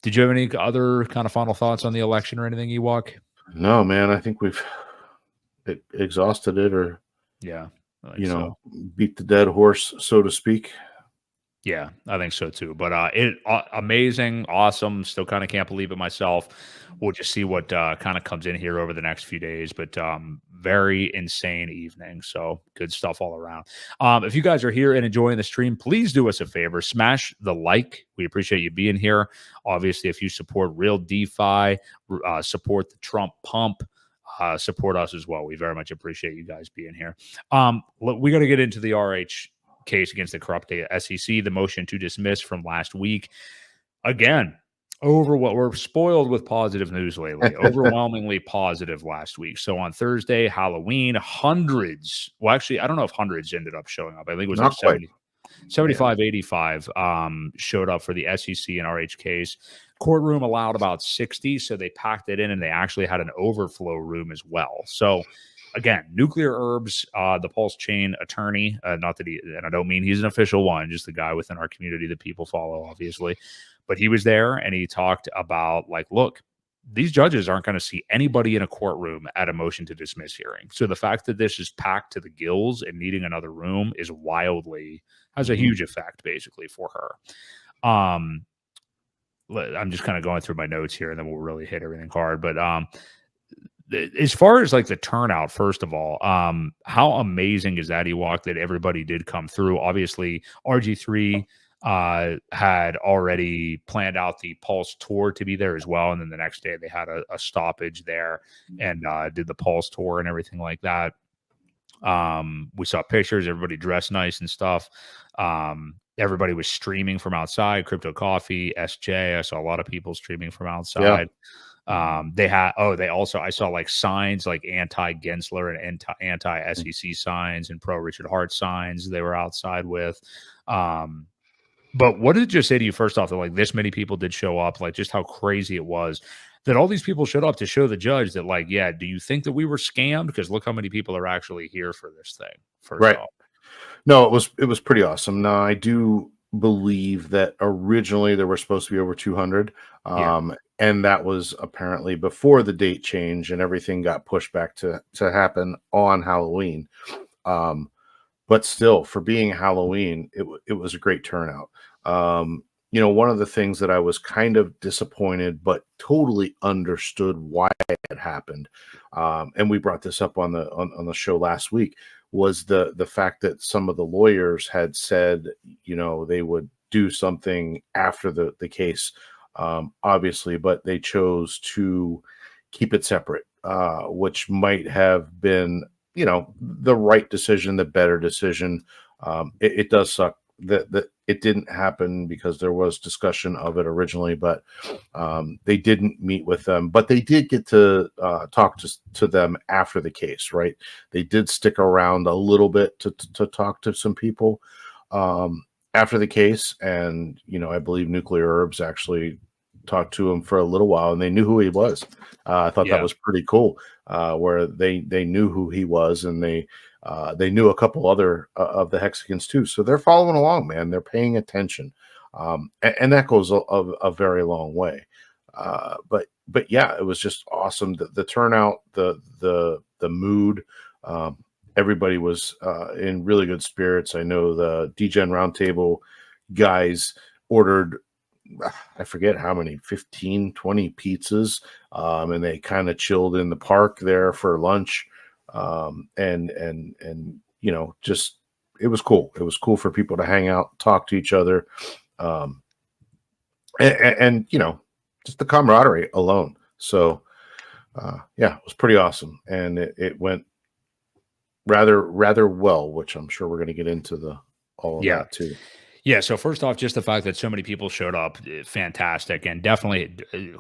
did you have any other kind of final thoughts on the election or anything, Ewok? No, man, I think we've exhausted it, or Yeah, I think so. beat the dead horse, so to speak. Yeah, I think so too. But amazing, awesome. Still kind of can't believe it myself. We'll just see what kind of comes in here over the next few days. But very insane evening. So good stuff all around. If you guys are here and enjoying the stream, please do us a favor, smash the like. We appreciate you being here. Obviously, if you support real DeFi, support the Trump pump. Support us as well. We very much appreciate you guys being here. Look, we got to get into the RH case against the corrupt SEC, the motion to dismiss from last week. Again, over what we're spoiled with positive news lately, overwhelmingly positive last week. So on Thursday, Halloween, hundreds, well, actually, I don't know if hundreds ended up showing up. I think it was Not like 75, 85 showed up for the SEC and RH case. Courtroom allowed about 60, so they packed it in, and they actually had an overflow room as well. So again, Nuclear Herbs, the Pulse Chain attorney, not that and I don't mean he's an official one, just the guy within our community that people follow, obviously. But he was there and he talked about, like, look, these judges aren't going to see anybody in a courtroom at a motion to dismiss hearing. So the fact that this is packed to the gills and needing another room is has a huge effect basically for her. I'm just kind of going through my notes here and then we'll really hit everything hard. But as far as like the turnout, first of all, how amazing is that, Ewok, that everybody did come through? Obviously, RG3 had already planned out the Pulse tour to be there as well. And then the next day they had a stoppage there and did the Pulse tour and everything like that. We saw pictures, everybody dressed nice and stuff. Everybody was streaming from outside, Crypto Coffee, SJ. I saw a lot of people streaming from outside. Yeah. They also, I saw like signs like anti-Gensler and anti-SEC signs and pro Richard Hart signs they were outside with. But what did it just say to you first off that like this many people did show up, like just how crazy it was that all these people showed up to show the judge that, like, yeah, do you think that we were scammed? Because look how many people are actually here for this thing. First off. No, it was pretty awesome. Now, I do believe that originally there were supposed to be over 200. And that was apparently before the date change and everything got pushed back to happen on Halloween. But still, for being Halloween, it was a great turnout. One of the things that I was kind of disappointed, but totally understood why it happened, and we brought this up on the show last week, was the fact that some of the lawyers had said, they would do something after the case, obviously, but they chose to keep it separate, which might have been, the right decision, the better decision. It does suck that it didn't happen because there was discussion of it originally, but they didn't meet with them, but they did get to talk to them after the case, right? They did stick around a little bit to talk to some people after the case. And, I believe Nuclear Herbs actually talked to him for a little while and they knew who he was. I thought that was pretty cool, where they knew who he was and they knew a couple other of the Hexagons too. So they're following along, man. They're paying attention. And that goes a very long way. But yeah, it was just awesome. The turnout, the mood, everybody was in really good spirits. I know the DGen Roundtable guys ordered, I forget how many, 15, 20 pizzas. And they kind of chilled in the park there for lunch. And just, it was cool. It was cool for people to hang out, talk to each other. And just the camaraderie alone. So, it was pretty awesome. And it went rather well, which I'm sure we're going to get into all of that too. Yeah, so first off, just the fact that so many people showed up, fantastic, and definitely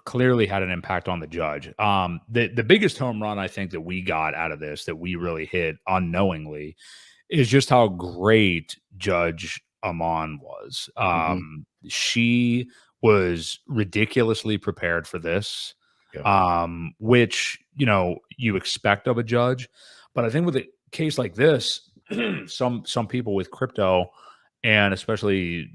clearly had an impact on the judge. The biggest home run I think that we got out of this, that we really hit unknowingly, is just how great Judge Amon was. She was ridiculously prepared for this, which, you expect of a judge. But I think with a case like this, some people with crypto, and especially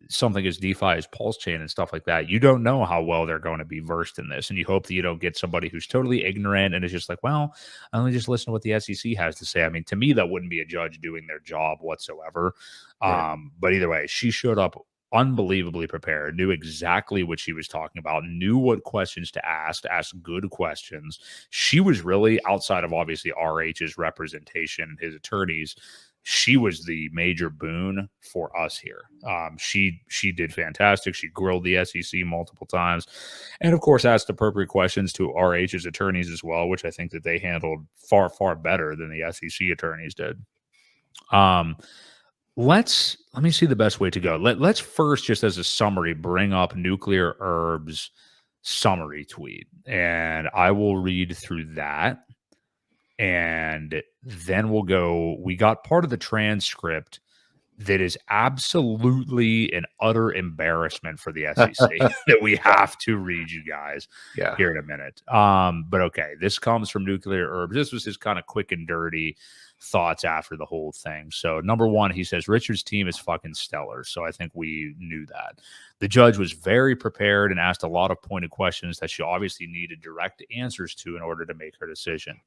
something as DeFi as Pulse Chain and stuff like that, you don't know how well they're going to be versed in this. And you hope that you don't get somebody who's totally ignorant and is just like, well, I only just listen to what the SEC has to say. I mean, to me, that wouldn't be a judge doing their job whatsoever. Right. But either way, she showed up unbelievably prepared, knew exactly what she was talking about, knew what questions to ask good questions. She was really, outside of obviously RH's representation and his attorneys, she was the major boon for us here. She did fantastic. She grilled the SEC multiple times, and of course asked appropriate questions to RH's attorneys as well, which I think that they handled far, far better than the SEC attorneys did. Let me see the best way to go. Let's first, just as a summary, bring up Nuclear Herb's summary tweet, and I will read through that, and then we'll go. We got part of the transcript that is absolutely an utter embarrassment for the SEC that we have to read you guys here in a minute. But okay, this comes from Nuclear Herb. This was his kind of quick and dirty thoughts after the whole thing. So number one, he says Richard's team is fucking stellar. So I think we knew that. The judge was very prepared and asked a lot of pointed questions that she obviously needed direct answers to in order to make her decision.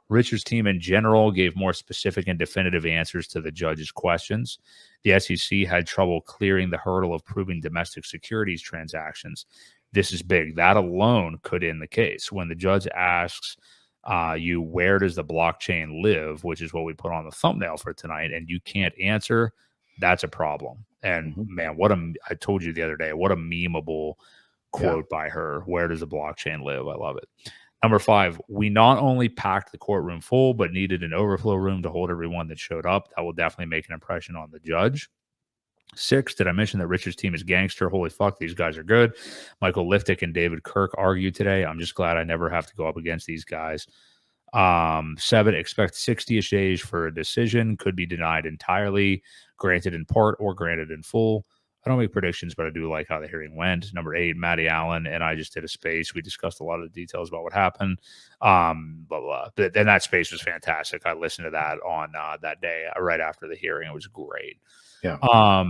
Richard's team in general gave more specific and definitive answers to the judge's questions. The SEC had trouble clearing the hurdle of proving domestic securities transactions. This is big. That alone could end the case. When the judge asks you, where does the blockchain live, which is what we put on the thumbnail for tonight, and you can't answer, that's a problem. And man, I told you the other day, what a memeable quote by her. Where does the blockchain live? I love it. Number 5, we not only packed the courtroom full, but needed an overflow room to hold everyone that showed up. That will definitely make an impression on the judge. 6, did I mention that Richard's team is gangster? Holy fuck, these guys are good. Michael Liftick and David Kirk argued today. I'm just glad I never have to go up against these guys. 7, expect 60-ish days for a decision. Could be denied entirely, granted in part, or granted in full. I don't make predictions, but I do like how the hearing went. Number 8, Matty Allen and I just did a space. We discussed a lot of the details about what happened. Blah, blah. Then that space was fantastic. I listened to that on that day right after the hearing. It was great. Yeah.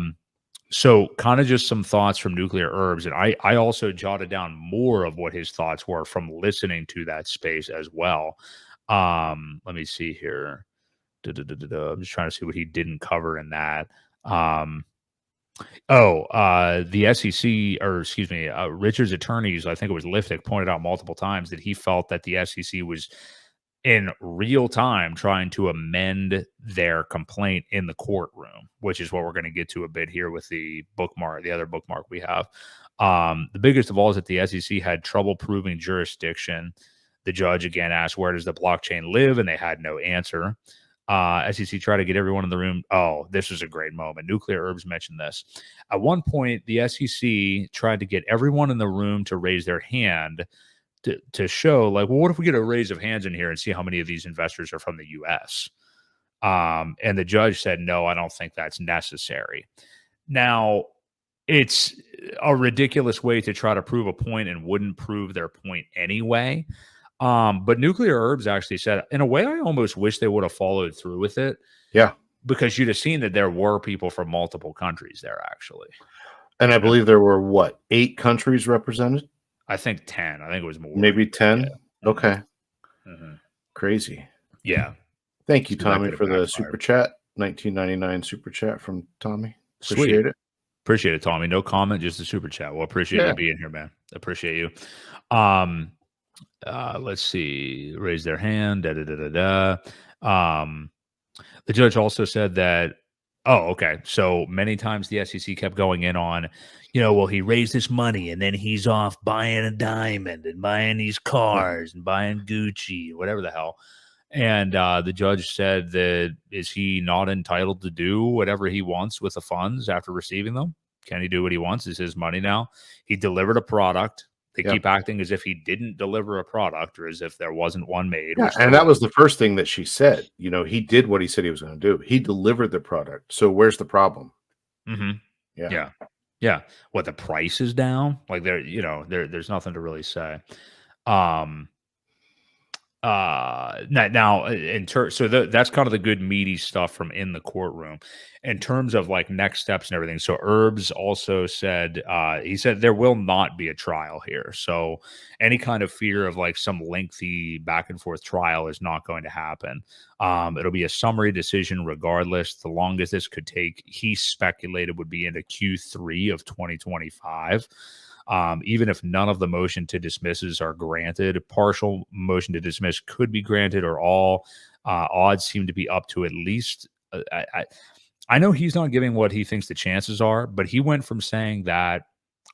So kind of just some thoughts from Nuclear Herbs. And I also jotted down more of what his thoughts were from listening to that space as well. Let me see here. I'm just trying to see what he didn't cover in that. The SEC, or excuse me, Richard's attorneys, I think it was Liftick, pointed out multiple times that he felt that the SEC was in real time trying to amend their complaint in the courtroom, which is what we're going to get to a bit here with the bookmark, the other bookmark we have. The biggest of all is that the SEC had trouble proving jurisdiction. The judge again asked, where does the blockchain live? And they had no answer. SEC tried to get everyone in the room. Oh, this was a great moment. Nuclear Herbs mentioned this. At one point, the SEC tried to get everyone in the room to raise their hand to show, like, well, what if we get a raise of hands in here and see how many of these investors are from the U.S.? And the judge said, no, I don't think that's necessary. Now, it's a ridiculous way to try to prove a point and wouldn't prove their point anyway. But Nuclear Herbs actually said, in a way, I almost wish they would have followed through with it. Yeah. Because you'd have seen that there were people from multiple countries there, actually. And I believe there were, 8 countries represented? I think 10. I think it was more. Maybe 10? Yeah. Okay. Crazy. Yeah. Thank you, Tommy, for the super chat. 1999 super chat from Tommy. Appreciate it. Appreciate it, Tommy. No comment, just a super chat. Well, appreciate you being here, man. Appreciate you. Let's see. Raise their hand. The judge also said that, so many times the SEC kept going in on, well, he raised this money and then he's off buying a diamond and buying these cars and buying Gucci, whatever the hell. And the judge said that, is he not entitled to do whatever he wants with the funds after receiving them? Can he do what he wants? It's his money now. He delivered a product. They keep acting as if he didn't deliver a product or as if there wasn't one made. Yeah, and that was the first thing that she said. He did what he said he was going to do. He delivered the product. So where's the problem? Yeah. What, the price is down? Like there's nothing to really say. Now that's kind of the good meaty stuff from in the courtroom in terms of like next steps and everything. So Herbs also said, he said there will not be a trial here. So any kind of fear of like some lengthy back and forth trial is not going to happen. It'll be a summary decision regardless. The longest this could take, he speculated, would be into Q3 of 2025. Even if none of the motion to dismisses are granted, partial motion to dismiss could be granted, or all. Odds seem to be up to at least. I know he's not giving what he thinks the chances are, but he went from saying that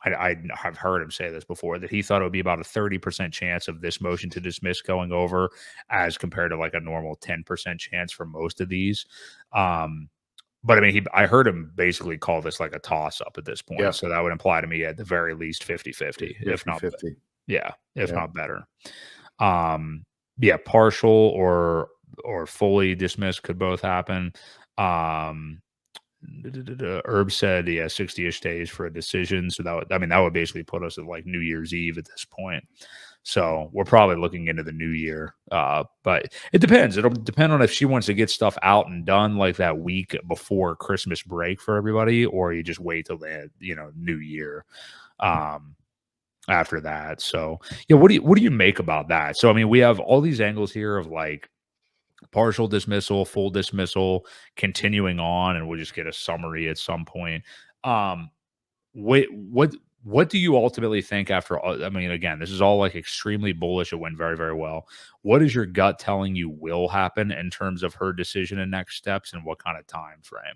I have heard him say this before, that he thought it would be about a 30% chance of this motion to dismiss going over, as compared to like a normal 10% chance for most of these. But I mean, I heard him basically call this like a toss up at this point. Yeah. So that would imply to me at the very least 50-50, if not 50. if not better. Yeah, partial or fully dismissed could both happen. Herb said, 60-ish days for a decision. So that would basically put us at like New Year's Eve at this point. So we're probably looking into the new year. But it depends. It'll depend on if she wants to get stuff out and done like that week before Christmas break for everybody, or you just wait till the new year after that. So yeah, what do you make about that? So I mean, we have all these angles here of like partial dismissal, full dismissal, continuing on, and we'll just get a summary at some point. What do you ultimately think after all? I mean, again, this is all like extremely bullish. It went very, very well. What is your gut telling you will happen in terms of her decision and next steps, and what kind of time frame?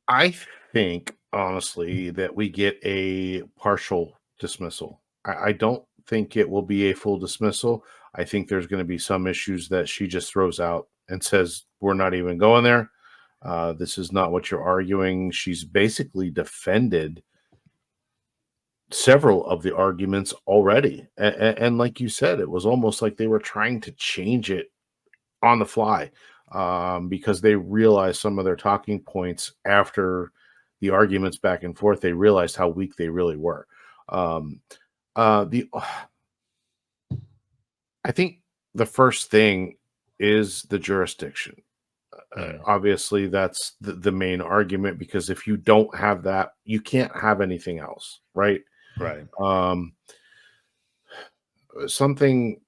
I think honestly that we get a partial dismissal. I don't think it will be a full dismissal. I think there's going to be some issues that she just throws out and says, we're not even going there. This is not what you're arguing. She's basically defended several of the arguments already. And like you said, it was almost like they were trying to change it on the fly, because they realized some of their talking points after the arguments back and forth. They realized how weak they really were. I think the first thing is the jurisdiction. Obviously, that's the main argument, because if you don't have that, you can't have anything else, right? Right. Something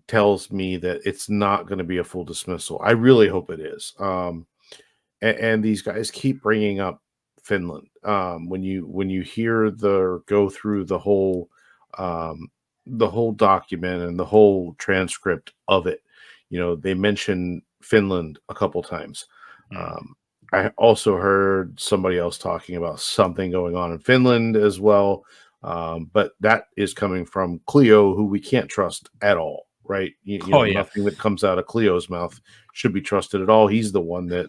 tells me that it's not going to be a full dismissal. I really hope it is. And these guys keep bringing up Finland. When you hear go through the whole document and the whole transcript of it, they mention Finland a couple times. I also heard somebody else talking about something going on in Finland as well. But that is coming from Cleo, who we can't trust at all, right? Nothing that comes out of Cleo's mouth should be trusted at all. He's the one that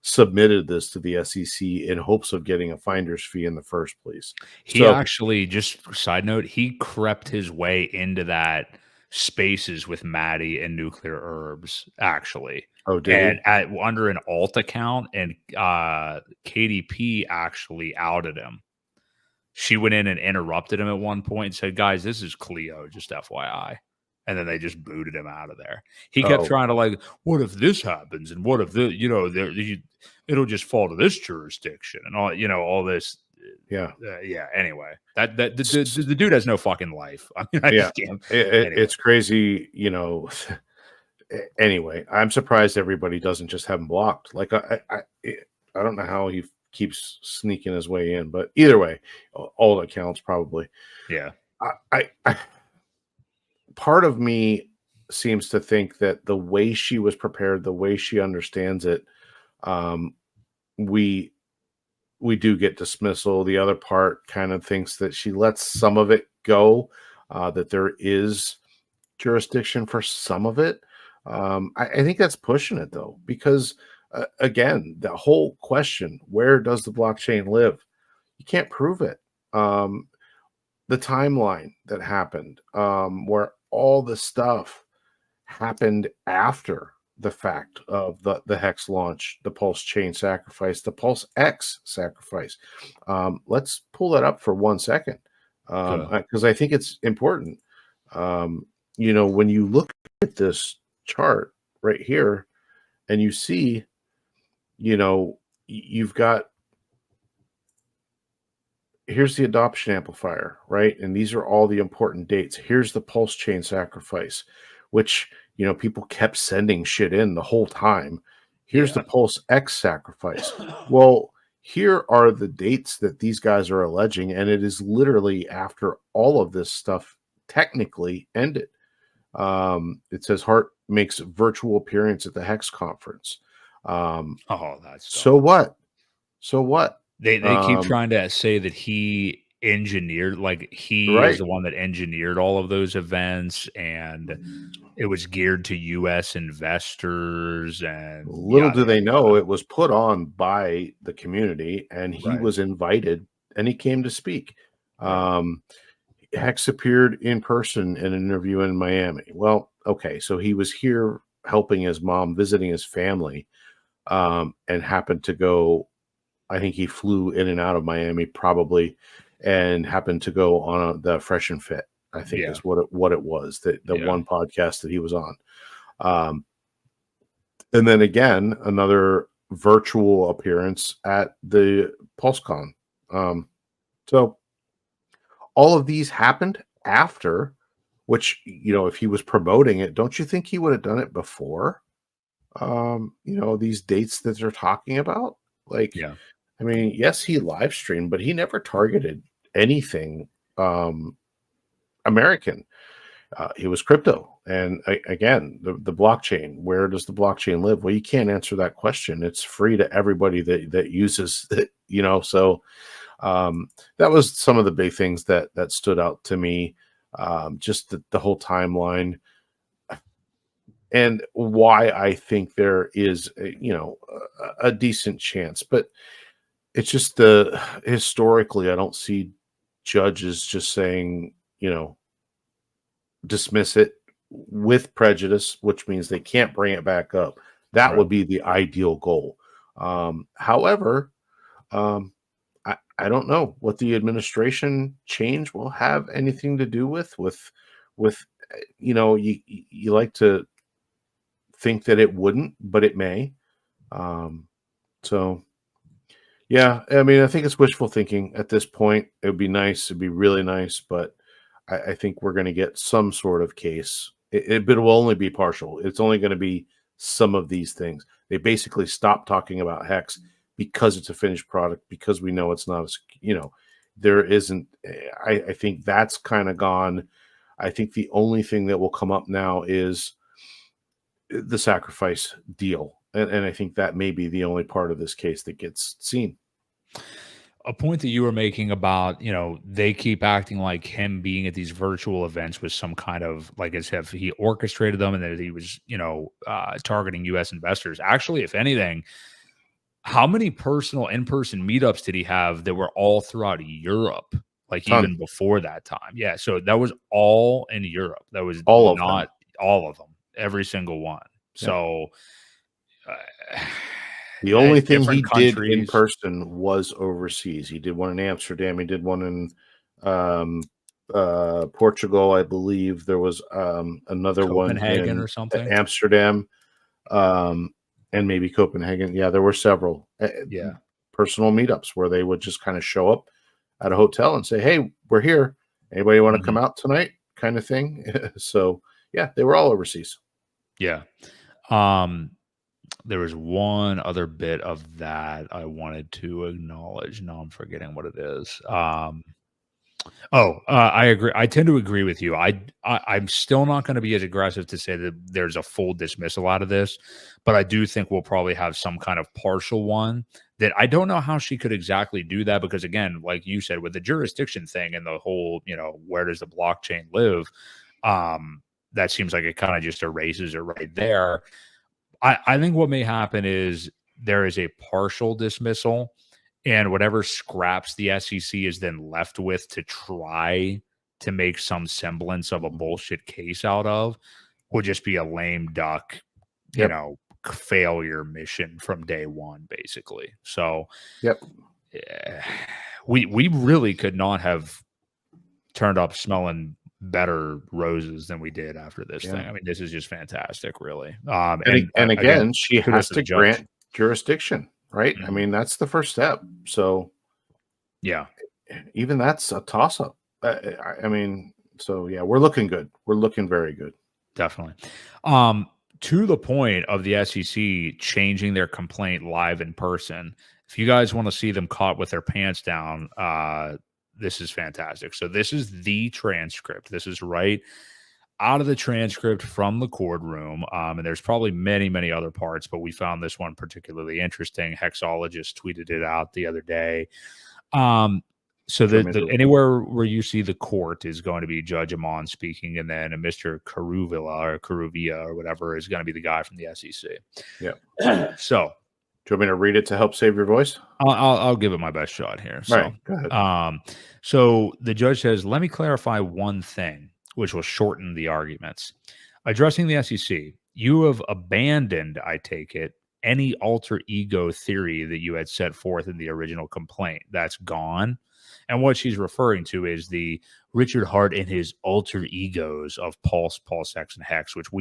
submitted this to the SEC in hopes of getting a finder's fee in the first place. He actually, just side note, he crept his way into that spaces with Maddie and Nuclear Herbs, actually. Oh, did he? Under an alt account, and KDP actually outed him. She went in and interrupted him at one point and said, guys, this is Cleo, just FYI. And then they just booted him out of there. He kept trying to like, what if this happens? And what if it'll just fall to this jurisdiction and all this. Yeah. Anyway, the dude has no fucking life. I mean, it's crazy. Anyway, I'm surprised everybody doesn't just have him blocked. Like, I don't know how he keeps sneaking his way in, but either way, all accounts probably. Yeah. I part of me seems to think that the way she was prepared, the way she understands it, we do get dismissal. The other part kind of thinks that she lets some of it go, that there is jurisdiction for some of it. I think that's pushing it though, because again, the whole question, where does the blockchain live? You can't prove it. The timeline that happened, where all the stuff happened after the fact of the Hex launch, the Pulse chain sacrifice, the Pulse X sacrifice. Let's pull that up for 1 second, because I think it's important. when you look at this chart right here and you see, you've got, here's the adoption amplifier, right? And these are all the important dates. Here's the pulse chain sacrifice, which, people kept sending shit in the whole time. Here's the pulse X sacrifice. Well, here are the dates that these guys are alleging, and it is literally after all of this stuff technically ended. It says Hart makes virtual appearance at the Hex conference. That's so what? So what? They keep trying to say that he engineered, like he is the one that engineered all of those events, and it was geared to U.S. investors. And little do they know, it was put on by the community, and he was invited, and he came to speak. Hex appeared in person in an interview in Miami. Well, okay, so he was here helping his mom, visiting his family, and happened to go. I think he flew in and out of Miami probably, and happened to go on the Fresh and Fit, I think is what it was, the one podcast that he was on. And then again, another virtual appearance at the PulseCon. So all of these happened after, which, if he was promoting it, don't you think he would have done it before? These dates that they're talking about, like, I mean, yes, he live streamed, but he never targeted anything American. He was crypto. And again, the blockchain, where does the blockchain live? Well, you can't answer that question. It's free to everybody that uses it, so that was some of the big things that stood out to me. Just the whole timeline, and why I think there is a decent chance, but it's just historically, I don't see judges just saying, dismiss it with prejudice, which means they can't bring it back up. That would be the ideal goal. However, I don't know what the administration change will have anything to do with you like to think that it wouldn't, but it may. So yeah, I mean, I think it's wishful thinking at this point. It would be nice. It'd be really nice, but I think we're going to get some sort of case. But it will only be partial. It's only going to be some of these things. They basically stopped talking about Hex because it's a finished product, because we know it's not, there isn't, I think that's kind of gone. I think the only thing that will come up now is the sacrifice deal. And I think that may be the only part of this case that gets seen. A point that you were making about, they keep acting like him being at these virtual events was some kind of, like, as if he orchestrated them and that he was, targeting U.S. investors. Actually, if anything, how many in-person meetups did he have that were all throughout Europe? Like even before that time. Yeah. So that was all in Europe. That was all of them, every single one. Yeah. So the only thing he did in person was overseas. He did one in Amsterdam. He did one in Portugal, I believe. There was another Copenhagen one in or something. Amsterdam, and maybe Copenhagen. Yeah, there were several personal meetups where they would just kind of show up at a hotel and say, "Hey, we're here. Anybody want to come out tonight?" kind of thing. So yeah, they were all overseas. Yeah. There was one other bit of that I wanted to acknowledge. Now I'm forgetting what it is. I agree. I tend to agree with you. I'm still not going to be as aggressive to say that there's a full dismissal out of this, but I do think we'll probably have some kind of partial one. That I don't know how she could exactly do that, because again, like you said, with the jurisdiction thing and the whole, where does the blockchain live? That seems like it kind of just erases it right there. I think what may happen is there is a partial dismissal, and whatever scraps the SEC is then left with to try to make some semblance of a bullshit case out of will just be a lame duck, failure mission from day one, basically. So, we really could not have turned up smelling better roses than we did after this Yeah. thing. I mean, this is just fantastic, really. And Again, again, she kudos has to to the judge. grant jurisdiction, right? I Mhm. mean, that's the first step. So Yeah, even that's a toss up. I mean, so yeah, we're looking good. We're looking very good. definitely. Um, to the point of the SEC changing their complaint live in person. If you guys want to see them caught with their pants down, this is fantastic. So this is the transcript. This is right out of the transcript from the courtroom. And there's probably many, many other parts, but we found this one particularly interesting. Hexologist tweeted it out the other day. So Do you want me to- anywhere where you see the court is going to be Judge Amon speaking, and then a Mr. Caruvia or whatever is going to be the guy from the SEC. Yeah. So Do you want me to read it to help save your voice? I'll give it my best shot here. All right, go ahead. So the judge says, let me clarify one thing, which will shorten the arguments. Addressing the SEC, you have abandoned, I take it, any alter ego theory that you had set forth in the original complaint. That's gone. And what she's referring to is the Richard Hart and his alter egos of Pulse, X, and Hex, which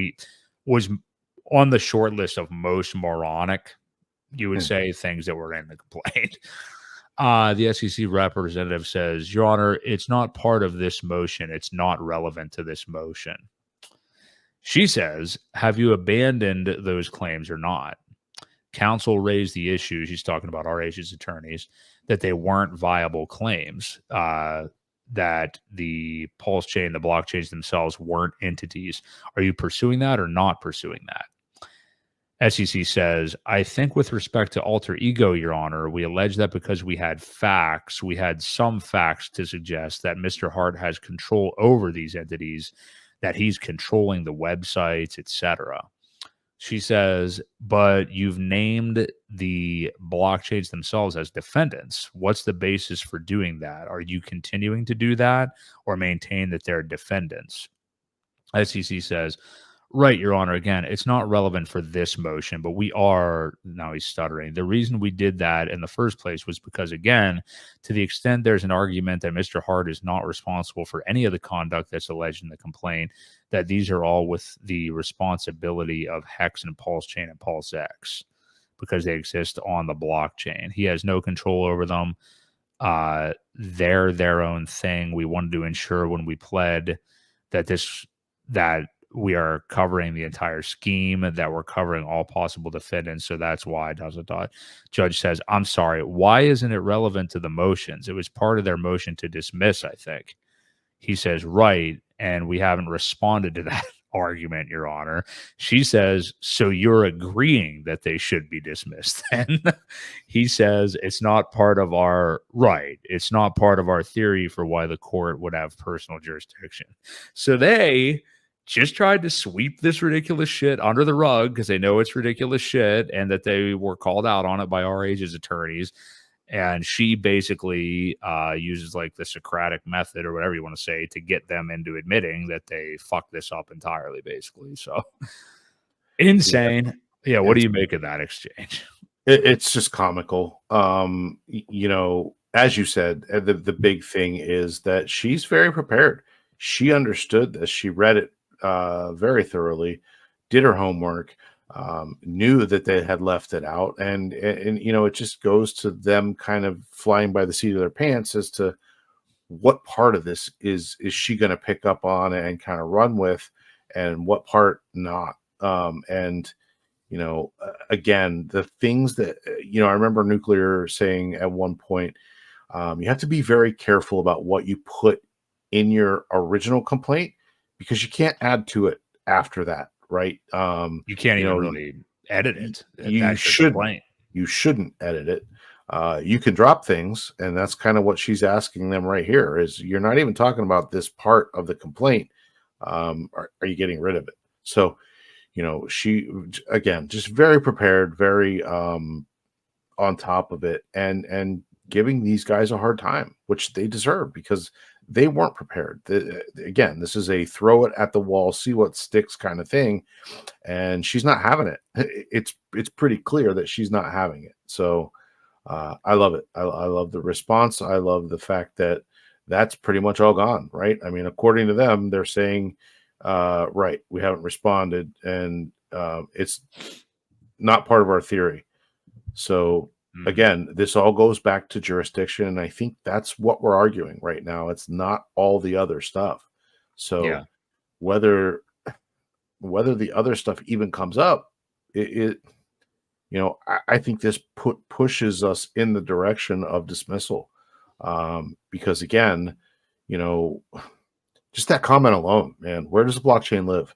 was on the short list of most moronic, you would say, things that were in the complaint. The SEC representative says, Your Honor, it's not part of this motion. It's not relevant to this motion. She says, have you abandoned those claims or not? Counsel raised the issue, she's talking about RH's attorneys, that they weren't viable claims, that the Pulse chain, the blockchains themselves weren't entities. Are you pursuing that or not pursuing that? SEC says, I think with respect to alter ego, Your Honor, we allege that because we had some facts to suggest that Mr. Hart has control over these entities, that he's controlling the websites, etc. She says, but you've named the blockchains themselves as defendants. What's the basis for doing that? Are you continuing to do that or maintain that they're defendants? SEC says, right, Your Honor. Again, it's not relevant for this motion, but now he's stuttering. The reason we did that in the first place was because, again, to the extent there's an argument that Mr. Hart is not responsible for any of the conduct that's alleged in the complaint, that these are all with the responsibility of Hex and Pulse Chain and Pulse X because they exist on the blockchain. He has no control over them. They're their own thing. We wanted to ensure when we pled that we are covering the entire scheme, that we're covering all possible defendants. So that's why Judge says, I'm sorry, why isn't it relevant to the motions? It was part of their motion to dismiss, I think. He says, right. And we haven't responded to that argument, Your Honor. She says, so you're agreeing that they should be dismissed then? He says, it's not part of our right. It's not part of our theory for why the court would have personal jurisdiction. So they just tried to sweep this ridiculous shit under the rug because they know it's ridiculous shit and that they were called out on it by RH's attorneys. And she basically uses like the Socratic method or whatever you want to say to get them into admitting that they fucked this up entirely, basically. So insane. Yeah. What do you make of that exchange? It's just comical. As you said, the big thing is that she's very prepared. She understood this. She read it very thoroughly, did her homework, knew that they had left it out, and it just goes to them kind of flying by the seat of their pants as to what part of this is she going to pick up on and kind of run with, and what part not. Again, the things that I remember Nuclear saying at one point, you have to be very careful about what you put in your original complaint because you can't add to it after that. Right. You can't even really edit it. You shouldn't edit it. You can drop things. And that's kind of what she's asking them right here is you're not even talking about this part of the complaint. Are you getting rid of it? So, she, again, just very prepared, very on top of it and giving these guys a hard time, which they deserve because they weren't prepared. Again, this is a throw it at the wall, see what sticks kind of thing. And she's not having it. It's pretty clear that she's not having it. So I love it. I love the response. I love the fact that that's pretty much all gone, right? I mean, according to them, they're saying, right, we haven't responded, and it's not part of our theory. So again, this all goes back to jurisdiction, and I think that's what we're arguing right now. It's not all the other stuff. So whether the other stuff even comes up, I think this pushes us in the direction of dismissal, because again, just that comment alone, man, where does the blockchain live?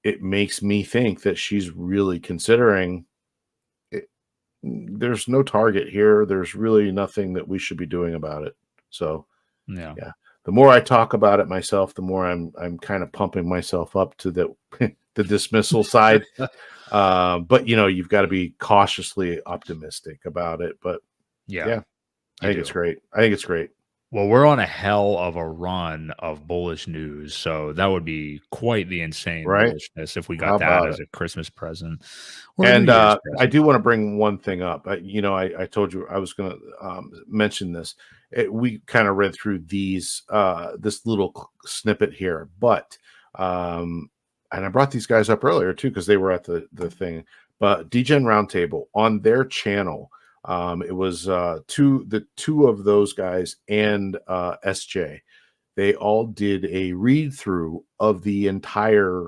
It makes me think that she's really considering it. There's no target here. There's really nothing that we should be doing about it. So yeah. The more I talk about it myself, the more I'm kind of pumping myself up to the the dismissal side. But you've got to be cautiously optimistic about it. But I think it's great. Well, we're on a hell of a run of bullish news, so that would be quite the insane bullishness if we got that as a Christmas present. And I do want to bring one thing up. I told you I was going to mention this. We kind of read through this little snippet here, but and I brought these guys up earlier too because they were at the thing. But DGen Roundtable on their channel. It was the two of those guys and SJ. They all did a read through of the entire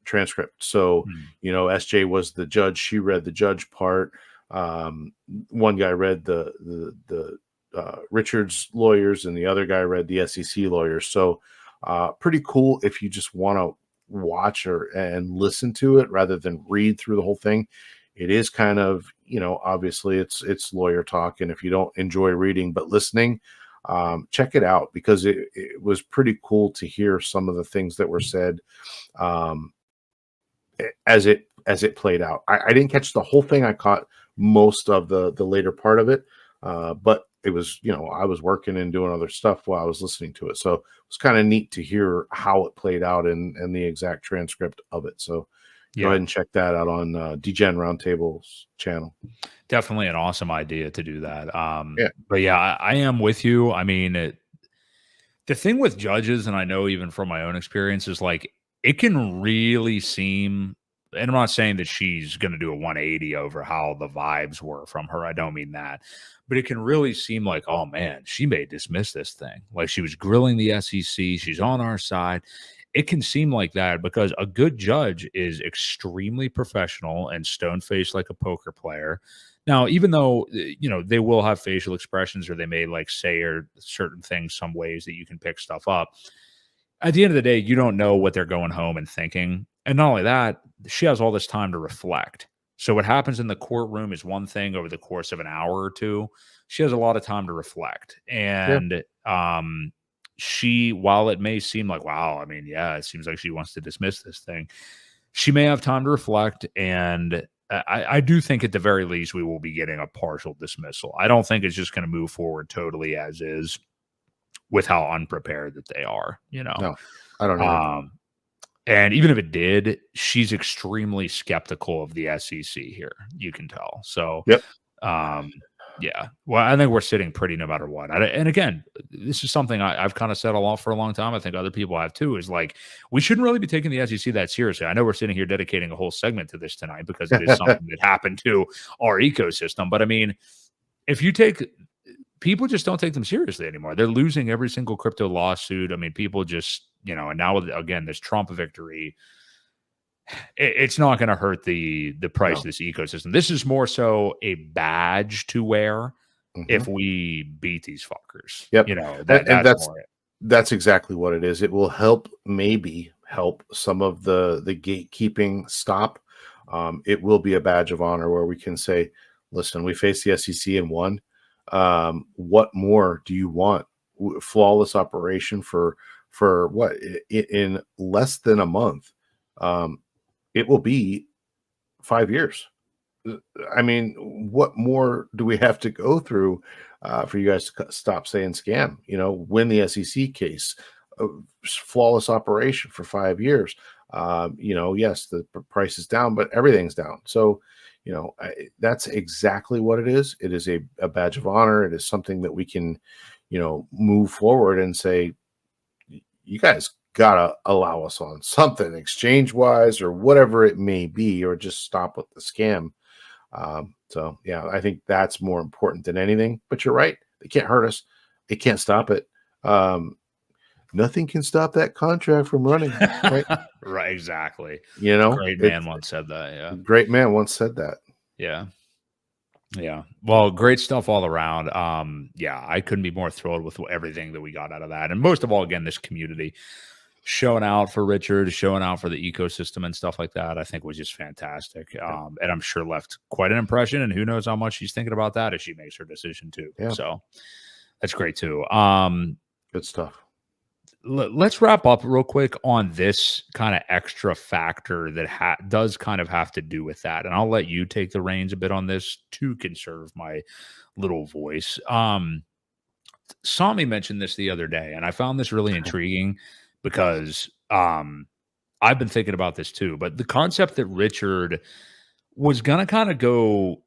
transcript. So SJ was the judge. She read the judge part. One guy read the Richards lawyers, and the other guy read the SEC lawyers. So pretty cool if you just want to watch and listen to it rather than read through the whole thing. It is kind of, obviously it's lawyer talk. And if you don't enjoy reading, but listening, check it out because it was pretty cool to hear some of the things that were said as it played out. I didn't catch the whole thing. I caught most of the later part of it. But it was, I was working and doing other stuff while I was listening to it. So it was kind of neat to hear how it played out and the exact transcript of it. So go ahead and check that out on DGen Roundtable's channel. Definitely an awesome idea to do that. But I am with you. I mean, the thing with judges, and I know even from my own experience, is like it can really seem, and I'm not saying that she's going to do a 180 over how the vibes were from her. I don't mean that. But it can really seem like, oh, man, she may dismiss this thing. Like she was grilling the SEC. She's on our side. It can seem like that because a good judge is extremely professional and stone-faced like a poker player. Now, even though, they will have facial expressions or they may like say or certain things some ways that you can pick stuff up. At the end of the day, you don't know what they're going home and thinking. And not only that, she has all this time to reflect. So what happens in the courtroom is one thing over the course of an hour or two. She has a lot of time to reflect. And she, while it may seem like, wow, I mean, it seems like she wants to dismiss this thing. She may have time to reflect. And I do think at the very least, we will be getting a partial dismissal. I don't think it's just going to move forward totally as is with how unprepared that they are, No, I don't know. And even if it did, she's extremely skeptical of the SEC here. You can tell. So, well, I think we're sitting pretty no matter what. And again, this is something I've kind of said a lot for a long time. I think other people have too, is like, we shouldn't really be taking the SEC that seriously. I know we're sitting here dedicating a whole segment to this tonight because it is something that happened to our ecosystem. But I mean, if you people just don't take them seriously anymore. They're losing every single crypto lawsuit. I mean, people just, and now again, this Trump victory, it's not going to hurt the price of this ecosystem. This is more so a badge to wear if we beat these fuckers. Yep. That's exactly what it is. It will maybe help some of the gatekeeping stop. It will be a badge of honor where we can say, listen, we faced the SEC and won. What more do you want? Flawless operation for what in less than a month. It will be 5 years. I mean, what more do we have to go through for you guys to stop saying scam? Win the SEC case, flawless operation for 5 years. Yes, the price is down, but everything's down. So, that's exactly what it is. It is a badge of honor. It is something that we can, move forward and say, you guys gotta allow us on something exchange wise or whatever it may be, or just stop with the scam. So yeah, I think that's more important than anything. But you're right; they can't hurt us. They can't stop it. Nothing can stop that contract from running. Right? Right, exactly. Great It's man once said that. a Yeah. great man once said that. Yeah. Yeah. Well, great stuff all around. Yeah, I couldn't be more thrilled with everything that we got out of that. And most of all, again, this community showing out for Richard, showing out for the ecosystem and stuff like that, I think was just fantastic. And I'm sure left quite an impression. And who knows how much she's thinking about that as she makes her decision too. Yeah. So that's great too. Good stuff. Let's wrap up real quick on this kind of extra factor that does kind of have to do with that. And I'll let you take the reins a bit on this to conserve my little voice. Sami mentioned this the other day, and I found this really intriguing because I've been thinking about this too. But the concept that Richard was going to kind of go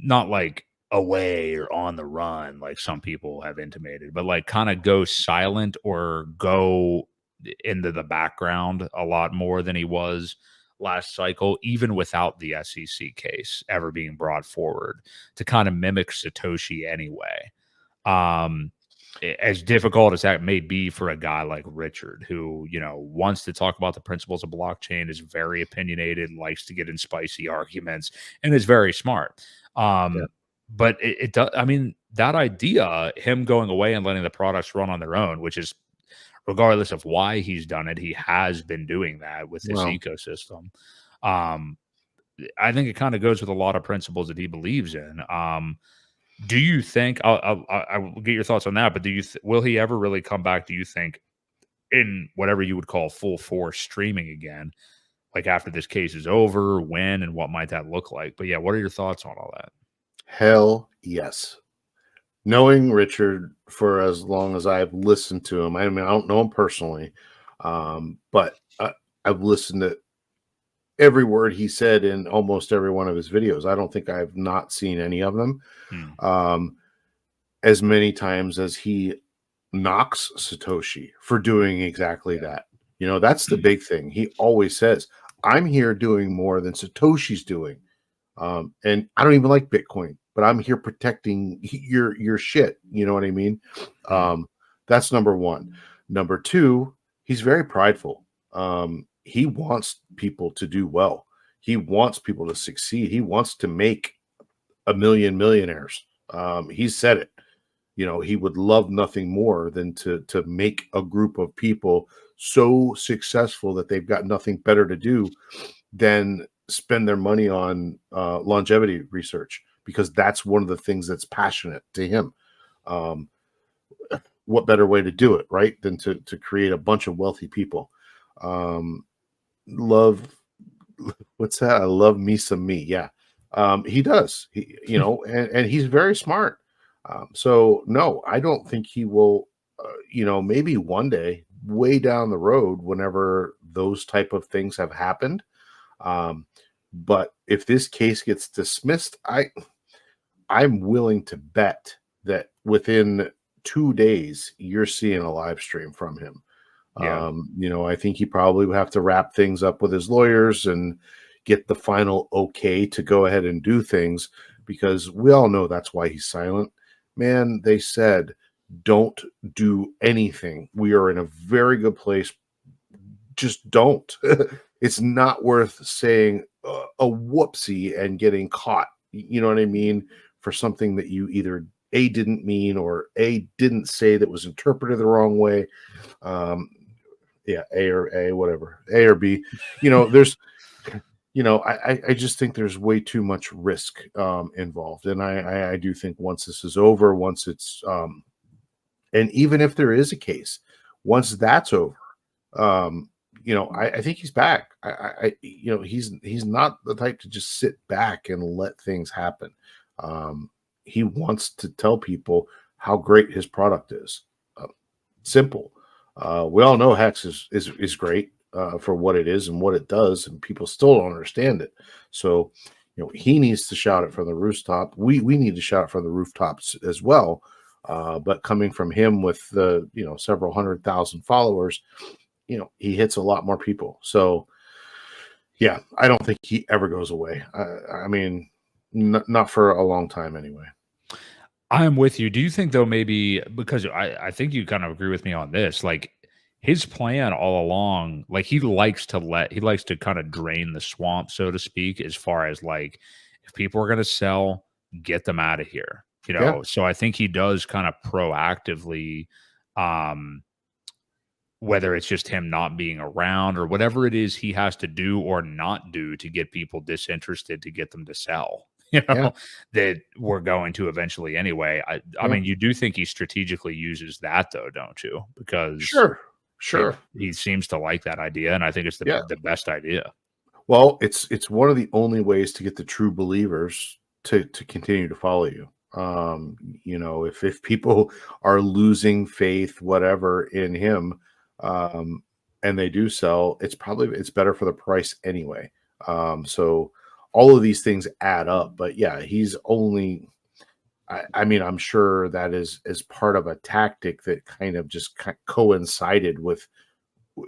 not like away or on the run, like some people have intimated, but like kind of go silent or go into the background a lot more than he was last cycle, even without the SEC case ever being brought forward, to kind of mimic Satoshi anyway. As difficult as that may be for a guy like Richard, who, wants to talk about the principles of blockchain, is very opinionated, likes to get in spicy arguments, and is very smart. But it does, I mean, that idea, him going away and letting the products run on their own, which is regardless of why he's done it, he has been doing that with this ecosystem. I think it kind of goes with a lot of principles that he believes in. Do you think, I will get your thoughts on that, but will he ever really come back, do you think, in whatever you would call full force streaming again, like after this case is over, when, and what might that look like? But yeah, what are your thoughts on all that? Hell yes. Knowing Richard for as long as I've listened to him, I mean, I don't know him personally, but I've listened to every word he said in almost every one of his videos. I don't think I've not seen any of them. As many times as he knocks Satoshi for doing exactly that. That's the big thing. He always says, I'm here doing more than Satoshi's doing. And I don't even like Bitcoin, but I'm here protecting your shit. You know what I mean? That's number one. Number two, he's very prideful. He wants people to do well. He wants people to succeed. He wants to make 1 million millionaires. He said it. He would love nothing more than to make a group of people so successful that they've got nothing better to do than spend their money on longevity research, because that's one of the things that's passionate to him. What better way to do it, right, than to create a bunch of wealthy people? What's that? I love me some me. Yeah. He does. And he's very smart. So no, I don't think he will. Maybe one day, way down the road, whenever those type of things have happened. But if this case gets dismissed, I'm willing to bet that within 2 days you're seeing a live stream from him. Yeah. I think he probably would have to wrap things up with his lawyers and get the final okay to go ahead and do things, because we all know that's why he's silent. Man, they said, don't do anything. We are in a very good place. Just don't. It's not worth saying a whoopsie and getting caught. You know what I mean? For something that you either A, didn't mean, or A, didn't say, that was interpreted the wrong way. A or A, whatever. A or B. There's, I just think there's way too much risk involved. And I do think once this is over, once it's, and even if there is a case, once that's over, I think he's back. He's not the type to just sit back and let things happen. He wants to tell people how great his product is. Simple. We all know Hex is great for what it is and what it does, and people still don't understand it. So, he needs to shout it from the rooftop. We need to shout it from the rooftops as well. But coming from him with the, several 100,000 followers, he hits a lot more people. So yeah, I don't think he ever goes away. I mean, not for a long time anyway. I'm with you. Do you think though, maybe because I think you kind of agree with me on this, like his plan all along, like he likes to kind of drain the swamp, so to speak, as far as like if people are going to sell, get them out of here, Yeah, So I think he does kind of proactively, um, whether it's just him not being around or whatever it is he has to do or not do to get people disinterested to get them to sell, yeah, that we're going to eventually anyway. I yeah. mean, you do think he strategically uses that though, don't you? Because Sure, sure. he seems to like that idea, and I think it's Yeah. the best idea. Well, it's one of the only ways to get the true believers to continue to follow you. If people are losing faith, whatever, in him, and they do sell, it's better for the price anyway. So all of these things add up. But yeah, he's only. I mean, I'm sure that is part of a tactic that kind of just coincided with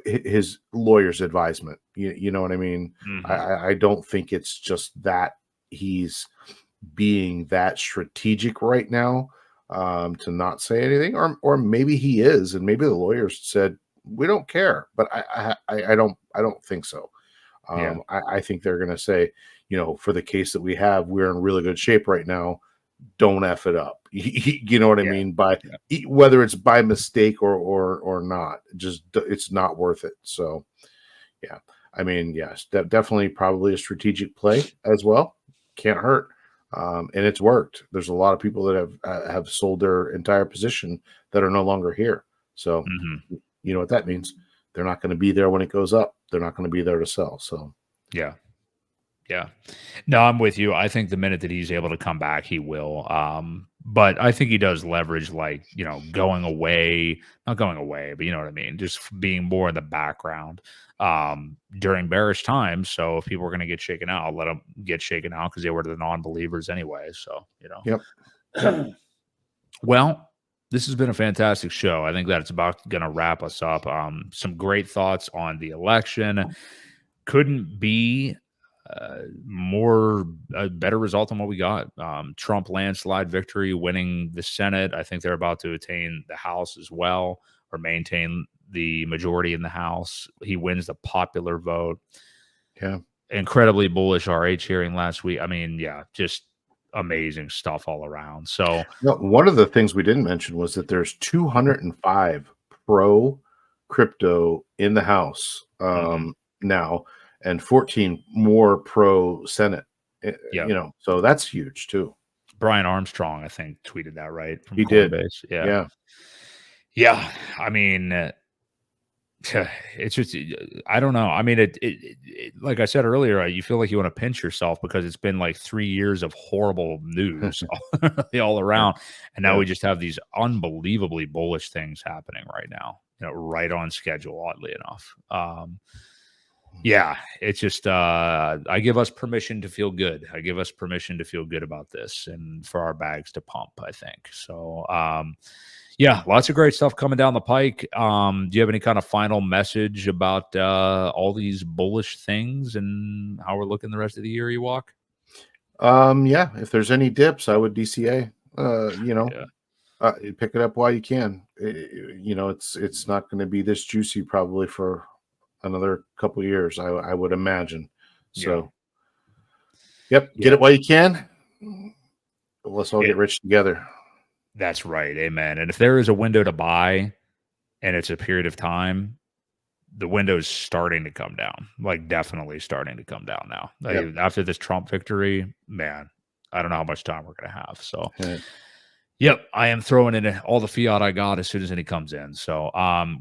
his lawyer's advisement. You know what I mean? Mhm. I don't think it's just that he's being that strategic right now, to not say anything, or maybe he is, and maybe the lawyers said we don't care, but I don't think so. Yeah, I think they're going to say, for the case that we have, we're in really good shape right now. Don't F it up. You know what I yeah, mean? By yeah. whether it's by mistake or not, just it's not worth it. So yeah, I mean, yes, definitely probably a strategic play as well. Can't hurt. And it's worked. There's a lot of people that have sold their entire position that are no longer here. So Mhm. you know what that means? They're not going to be there when it goes up. They're not going to be there to sell. So Yeah. Yeah. No, I'm with you. I think the minute that he's able to come back, he will. But I think he does leverage, like, going away, not going away, but you know what I mean? Just being more in the background during bearish times. So if people are going to get shaken out, I'll let them get shaken out because they were the non believers anyway. So, yep, yep. Well, this has been a fantastic show. I think that it's about going to wrap us up. Some great thoughts on the election. Couldn't be more a better result than what we got. Trump landslide victory, winning the Senate. I think they're about to attain the House as well, or maintain the majority in the House. He wins the popular vote. Yeah. Incredibly bullish RH hearing last week. I mean, yeah, just amazing stuff all around. So, No, one of the things we didn't mention was that there's 205 pro crypto in the House mhm, now, and 14 more pro Senate. yeah, So that's huge too. Brian Armstrong, I think, tweeted that right from He did. Coinbase. Yeah, Yeah. yeah. I mean, it's just I don't know. I mean, like I said earlier, you feel like you want to pinch yourself because it's been like 3 years of horrible news all Yeah. around, and now Yeah. we just have these unbelievably bullish things happening right now. Right on schedule. Oddly enough, yeah, it's just I give us permission to feel good. I give us permission to feel good about this and for our bags to pump, I think. So yeah, lots of great stuff coming down the pike. Do you have any kind of final message about all these bullish things and how we're looking the rest of the year, Ewok? Yeah. If there's any dips, I would DCA. Yeah. Pick it up while you can. It's not going to be this juicy probably for another couple of years, I would imagine. Yeah. So, yep, get Yeah. it while you can. Let's all It, get rich together. that's right. Amen. And if there is a window to buy and it's a period of time, the window's starting to come down, like definitely starting to come down now. Yep. After this Trump victory, man, I don't know how much time we're going to have. So, Yeah. yep, I am throwing in all the fiat I got as soon as any comes in. So,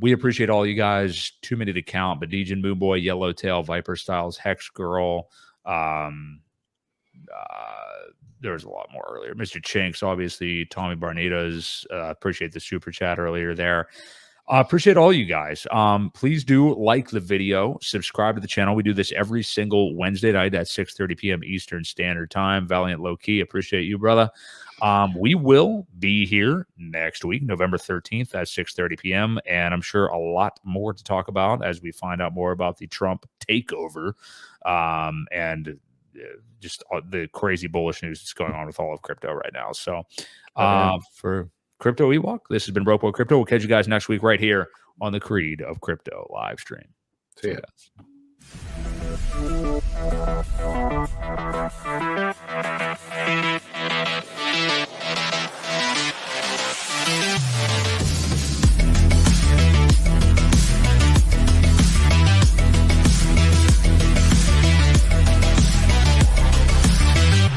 we appreciate all you guys. Too many to count, but Dejan Moonboy, Yellowtail, Viper Styles, Hex Girl, there was a lot more earlier. Mr. Chinks, obviously, Tommy Barnitas. Appreciate the super chat earlier there. Appreciate all you guys. Please do like the video, subscribe to the channel. We do this every single Wednesday night at 6:30 p.m. Eastern Standard Time. Valiant Low Key, appreciate you, brother. We will be here next week, November 13th at 6:30 p.m. And I'm sure a lot more to talk about as we find out more about the Trump takeover and just the crazy bullish news that's going on with all of crypto right now. So for Crypto Ewok, this has been Broke Boy Crypto. We'll catch you guys next week right here on the Creed of Crypto live stream. See ya. guys.